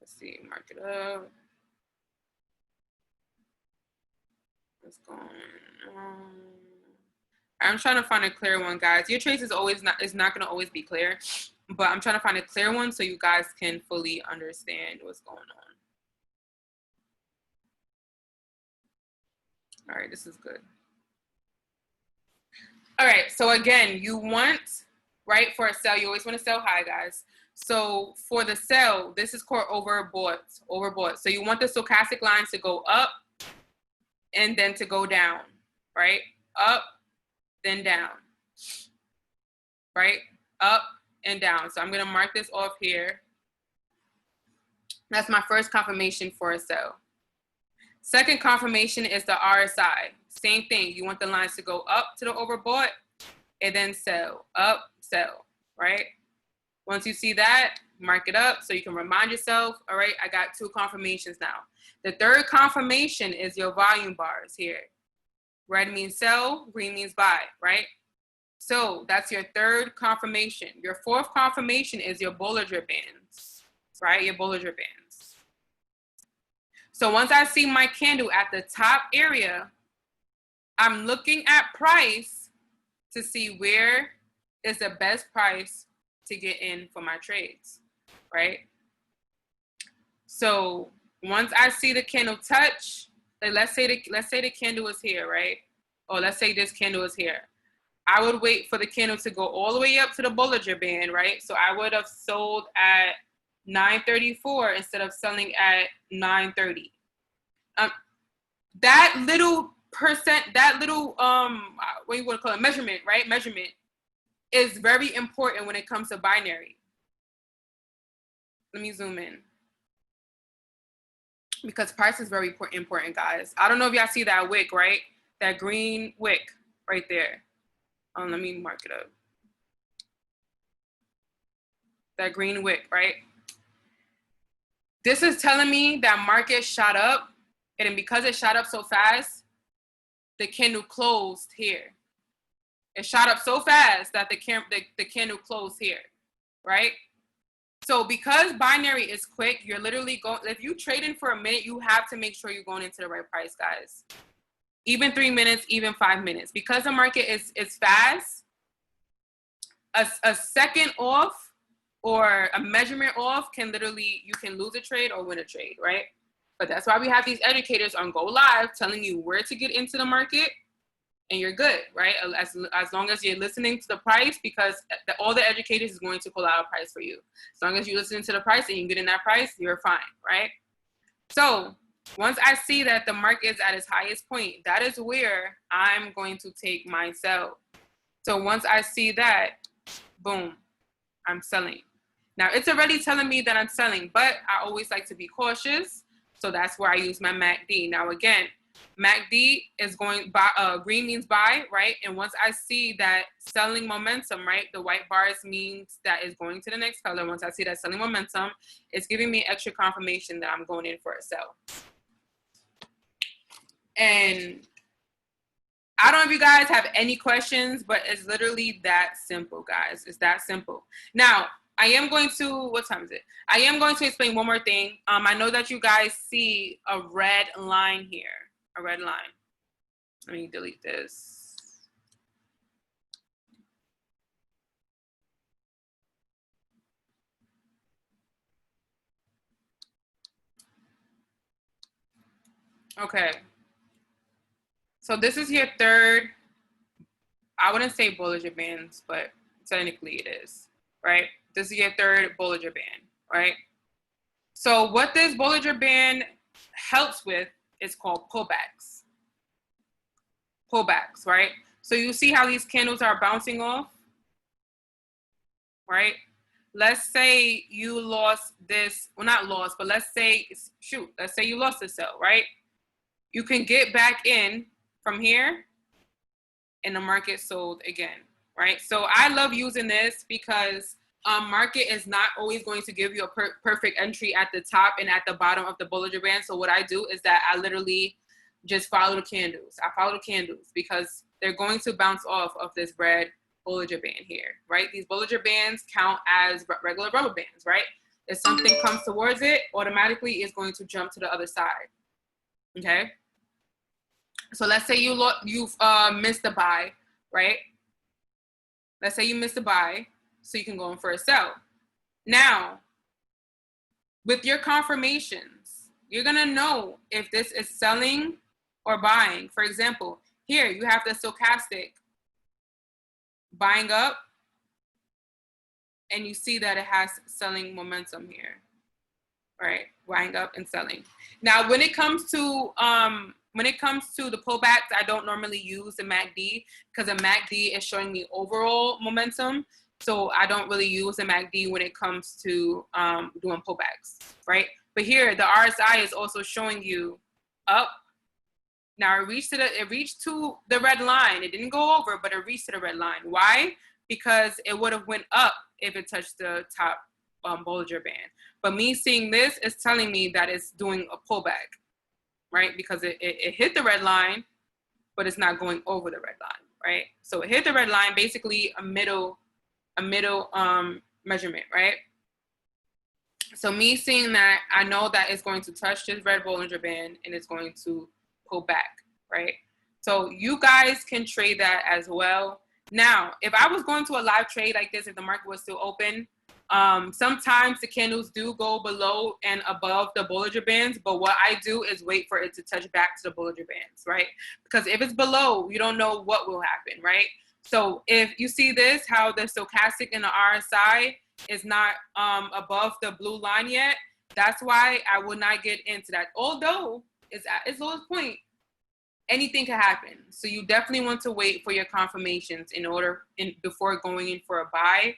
Let's see, mark it up. What's going on? I'm trying to find a clear one, guys. Your trace is not going to always be clear, but I'm trying to find a clear one so you guys can fully understand what's going on. All right, this is good. All right, so again, you want, right, for a sell, you always want to sell high, guys. So for the sell, this is called overbought. So you want the stochastic lines to go up and then to go down, right? Up, then down, right? Up and down. So I'm gonna mark this off here. That's my first confirmation for a sell. Second confirmation is the RSI. Same thing, you want the lines to go up to the overbought and then sell, up, sell, right? Once you see that, mark it up so you can remind yourself, all right, I got two confirmations now. The third confirmation is your volume bars here. Red means sell, green means buy, right? So that's your third confirmation. Your fourth confirmation is your Bollinger Bands, right? Your Bollinger Bands. So once I see my candle at the top area, I'm looking at price to see where is the best price to get in for my trades, right? So once I see the candle touch, like let's say the candle is here, right? Or let's say this candle is here. I would wait for the candle to go all the way up to the Bollinger Band, right? So I would have sold at 934 instead of selling at 930. That little what you want to call it, measurement, right? Measurement is very important when it comes to binary. Let me zoom in. Because price is very important, guys. I don't know if y'all see that wick, right? That green wick right there. Let me mark it up. That green wick, right? This is telling me that market shot up, and because it shot up so fast, the candle closed here. It shot up so fast that the candle closed here, right? So because binary is quick, you're literally going, if you trading for a minute, you have to make sure you're going into the right price, guys. Even 3 minutes, even 5 minutes. Because the market is fast, a second off or a measurement off can literally, you can lose a trade or win a trade, right? But that's why we have these educators on Go Live telling you where to get into the market, and you're good, right? As long as you're listening to the price, because all the educators is going to pull out a price for you. As long as you're listening to the price and you get in that price, you're fine, right? So once I see that the market is at its highest point, that is where I'm going to take my sell. So once I see that, boom, I'm selling. Now it's already telling me that I'm selling, but I always like to be cautious. So that's where I use my MACD. Now again, MACD is going by, green means buy, right? And once I see that selling momentum, right, the white bars means that is going to the next color. Once I see that selling momentum, it's giving me extra confirmation that I'm going in for a sell. And I don't know if you guys have any questions, but it's literally that simple, guys. It's that simple. Now, I am going to, what time is it? I am going to explain one more thing. I know that you guys see a red line here. A red line. Let me delete this. Okay. So this is your third, I wouldn't say Bollinger Bands, but technically it is, right? This is your third Bollinger Band, right? So what this Bollinger Band helps with is called pullbacks. Pullbacks, right? So you see how these candles are bouncing off, right? Let's say you lost this, well, not lost, but let's say you lost the sell, right? You can get back in from here and the market sold again, right? So I love using this because market is not always going to give you a perfect entry at the top and at the bottom of the Bollinger Band. So what I do is that I literally just follow the candles. I follow the candles because they're going to bounce off of this red Bollinger Band here, right? These Bollinger Bands count as regular rubber bands, right? If something comes towards it, automatically it's going to jump to the other side, okay? So let's say you've missed a buy, right? Let's say you missed a buy, so you can go in for a sell. Now, with your confirmations, you're gonna know if this is selling or buying. For example, here you have the stochastic buying up, and you see that it has selling momentum here, right? Buying up and selling. Now, when it comes to the pullbacks, I don't normally use the MACD because the MACD is showing me overall momentum. So I don't really use the MACD when it comes to doing pullbacks, right? But here, the RSI is also showing you up. Now it reached to the red line. It didn't go over, but it reached to the red line. Why? Because it would have went up if it touched the top Bollinger Band. But me seeing this is telling me that it's doing a pullback, right? Because it hit the red line, but it's not going over the red line, right? So it hit the red line, basically a middle measurement, right? So me seeing that, I know that it's going to touch this red Bollinger Band and it's going to pull back, right? So you guys can trade that as well. Now, if I was going to a live trade like this, if the market was still open, sometimes the candles do go below and above the Bollinger Bands, but what I do is wait for it to touch back to the Bollinger Bands, right? Because if it's below, you don't know what will happen, right? So if you see this, how the stochastic and the RSI is not above the blue line yet, that's why I will not get into that. Although it's at its lowest point, anything can happen. So you definitely want to wait for your confirmations before going in for a buy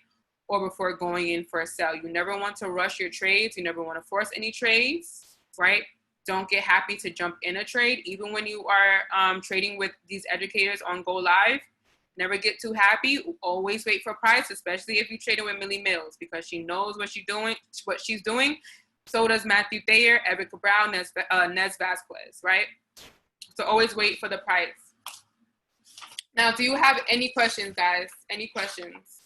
or before going in for a sell. You never want to rush your trades. You never want to force any trades, right? Don't get happy to jump in a trade. Even when you are trading with these educators on Go Live, never get too happy. Always wait for price, especially if you're trading with Millie Mills, because she knows what she's doing. So does Matthew Thayer, Evan Cabral, Nez Vasquez, right? So always wait for the price. Now, do you have any questions, guys? Any questions?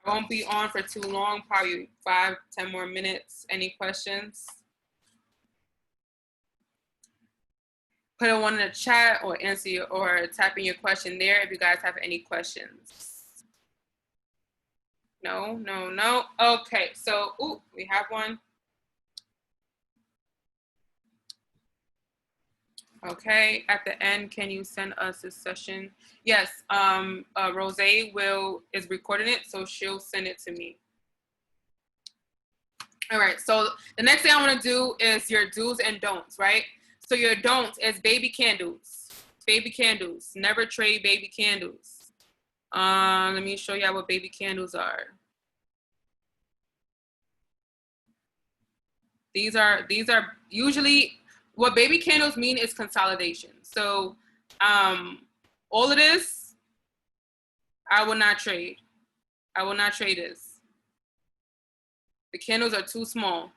I won't be on for too long, probably 5-10 more minutes. Any questions? Put a one in the chat or answer or type in your question there if you guys have any questions. No. Okay, so we have one. Okay, at the end, can you send us a session? Yes, Rose is recording it, so she'll send it to me. All right, so the next thing I want to do is your do's and don'ts, right? So your don'ts is baby candles. Baby candles. Never trade baby candles. Let me show you what baby candles are. These are usually what baby candles mean is consolidation. So all of this, I will not trade. I will not trade this. The candles are too small.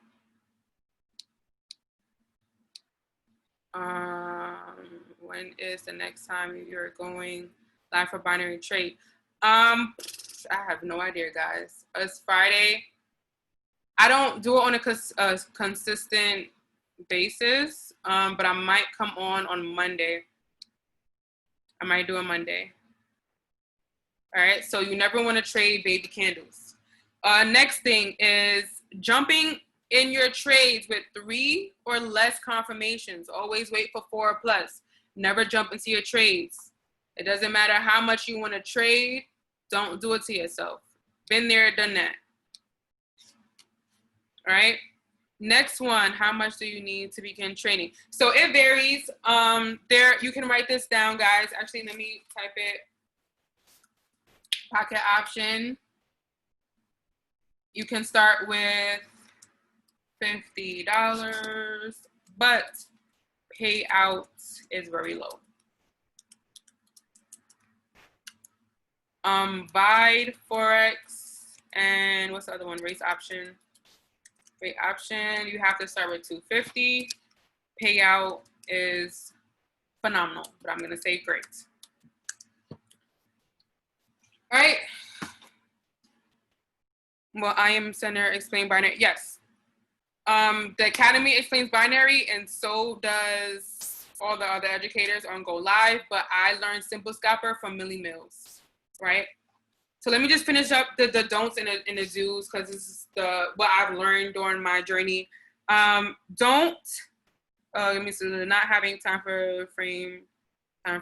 When is the next time you're going live for binary trade? I have no idea, guys. It's Friday. I don't do it on a consistent basis, but I might come on Monday. I might do a Monday. All right, so you never want to trade baby candles. Next thing is jumping in your trades with 3 or less confirmations. Always wait for 4 plus. Never jump into your trades. It doesn't matter how much you want to trade. Don't do it to yourself. Been there, done that. All right. Next one, how much do you need to begin trading? So it varies. You can write this down, guys. Actually, let me type it. Pocket option. You can start with $50, but payout is very low. Vide, Forex, and what's the other one? Race option. Rate option, you have to start with 250. Payout is phenomenal, but I'm gonna say great. All right. Well, I am Center Explain Binary. Yes. The Academy explains binary, and so does all the other educators on Go Live, but I learned Simple Scalper from Millie Mills, right? So let me just finish up the don'ts and the do's, because this is what I've learned during my journey. Let me see, not having time frame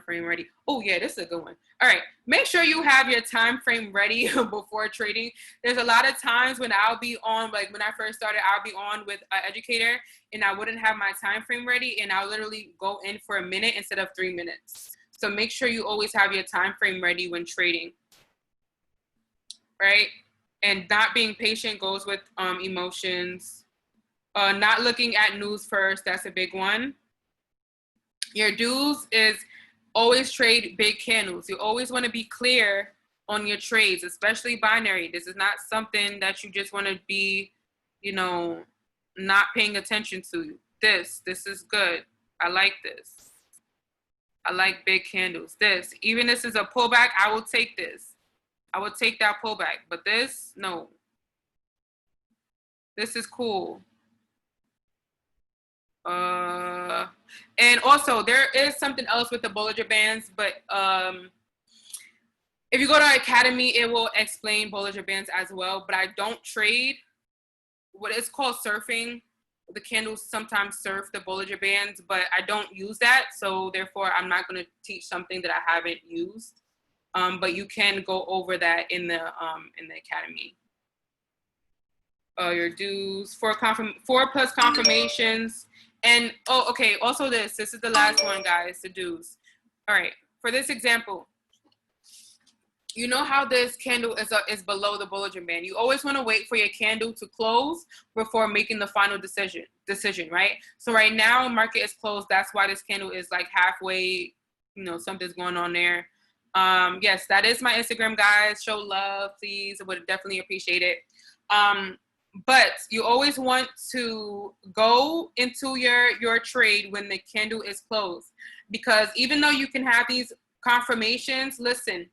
ready. Oh yeah, this is a good one. All right, make sure you have your time frame ready before trading. There's a lot of times when I'll be on, like when I first started, I'll be on with an educator and I wouldn't have my time frame ready, and I'll literally go in for a minute instead of 3 minutes. So make sure you always have your time frame ready when trading, right? And not being patient goes with emotions. Not looking at news first, that's a big one. Your do's is always trade big candles. You always want to be clear on your trades, especially binary. This is not something that you just want to be, not paying attention to. This is good. I like this. I like big candles. Even this is a pullback, I will take this. I would take that pullback, but this, no. This is cool. And also there is something else with the Bollinger Bands, but if you go to our Academy, it will explain Bollinger Bands as well, but I don't trade what is called surfing. The candles sometimes surf the Bollinger Bands, but I don't use that. So therefore I'm not going to teach something that I haven't used. But you can go over that in the Academy. Your dues, 4 plus confirmations. And, okay, also this is the last one, guys, the dues. All right, for this example, you know how this candle is below the Bollinger Band. You always want to wait for your candle to close before making the final decision, right? So right now, market is closed. That's why this candle is like halfway, something's going on there. Yes, that is my Instagram, guys. Show love, please. I would definitely appreciate it. But you always want to go into your trade when the candle is closed, because even though you can have these confirmations, listen,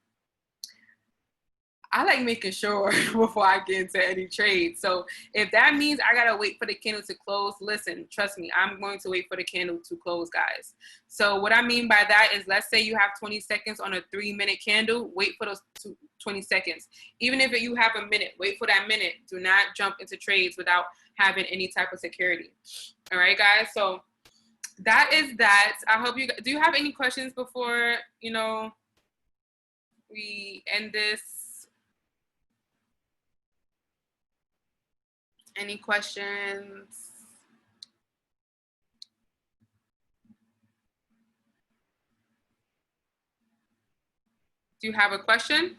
I like making sure before I get into any trade. So if that means I gotta wait for the candle to close, listen, trust me, I'm going to wait for the candle to close, guys. So what I mean by that is, let's say you have 20 seconds on a 3-minute candle, wait for those 20 seconds. Even if you have a minute, wait for that minute. Do not jump into trades without having any type of security. All right, guys. So that is that. I hope you, do you have any questions before, you know, we end this? Any questions? Do you have a question?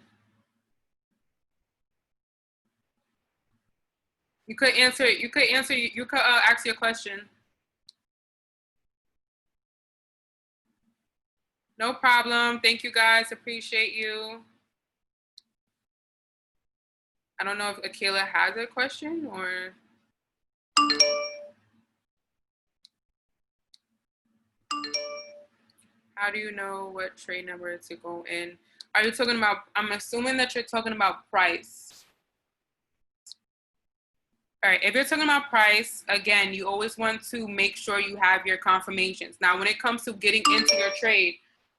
You could answer. You could answer. You could ask your question. No problem. Thank you, guys. Appreciate you. I don't know if Akila has a question or. How do you know what trade number to go in? Are you talking about, I'm assuming that you're talking about price. All right, if you're talking about price, again, you always want to make sure you have your confirmations. Now, when it comes to getting into your trade,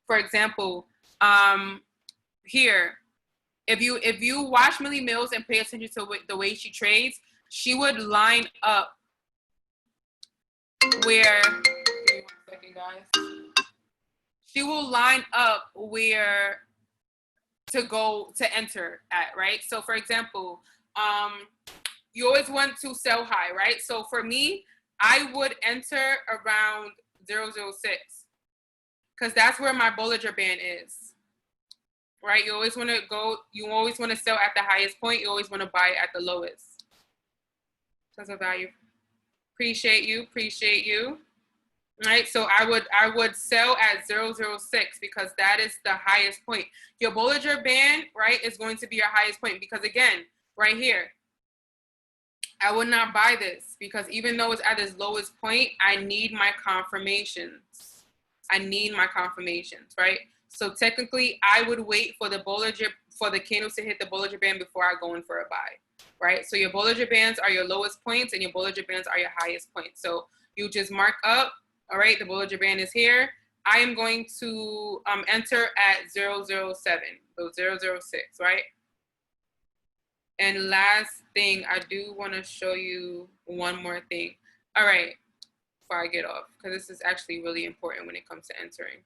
for example, here, if you watch Millie Mills and pay attention to the way she trades, she would line up where, give me 1 second, guys. She will line up where to go to enter at, right? So for example, you always want to sell high, right? So for me, I would enter around 006 because that's where my Bollinger Band is, right? You always want to go, you always want to sell at the highest point. You always want to buy at the lowest. Sense of value. Appreciate you, appreciate you. Right, so I would sell at 006 because that is the highest point. Your Bollinger Band, right, is going to be your highest point because, again, right here, I would not buy this because even though it's at its lowest point, I need my confirmations. I need my confirmations, right? So technically, I would wait for the candles to hit the Bollinger Band before I go in for a buy, right? So your Bollinger Bands are your lowest points and your Bollinger Bands are your highest points. So you just mark up. All right, the Bollinger Band is here. I am going to enter at 007, so 006, right? And last thing, I do want to show you one more thing. All right, before I get off, because this is actually really important when it comes to entering.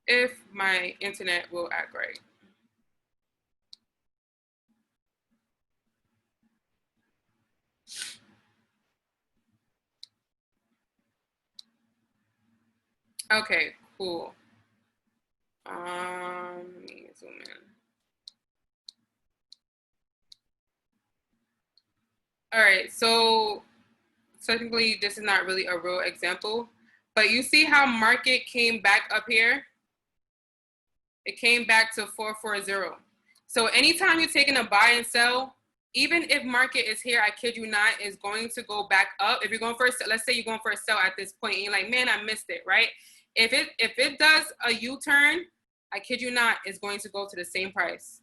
If my internet will act right. Okay, cool. Let me zoom in. All right, so technically this is not really a real example, but you see how market came back up here? It came back to 440. So anytime you're taking a buy and sell, even if market is here, I kid you not, is going to go back up. If you're going for a sell, let's say you're going for a sell at this point, and you're like, man, I missed it, right? If it does a U-turn, I kid you not, it's going to go to the same price.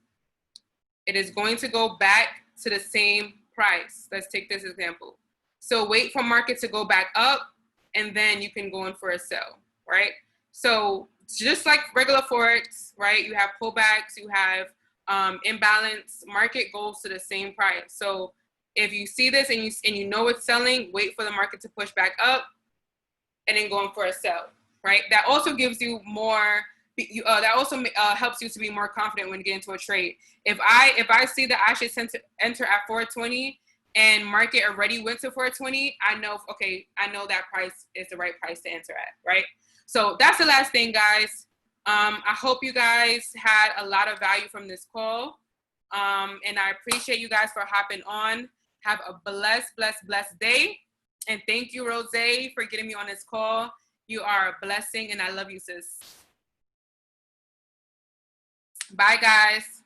It is going to go back to the same price. Let's take this example. So wait for market to go back up, and then you can go in for a sell, right? So just like regular Forex, right? You have pullbacks, you have imbalance, market goes to the same price. So if you see this and you know it's selling, wait for the market to push back up and then go in for a sell, right? That also gives you more, that also helps you to be more confident when you get into a trade. If I see that I should enter at 420 and market already went to 420, I know, okay, I know that price is the right price to enter at, right? So that's the last thing, guys. I hope you guys had a lot of value from this call. And I appreciate you guys for hopping on. Have a blessed day. And thank you, Rose, for getting me on this call. You are a blessing, and I love you, sis. Bye, guys.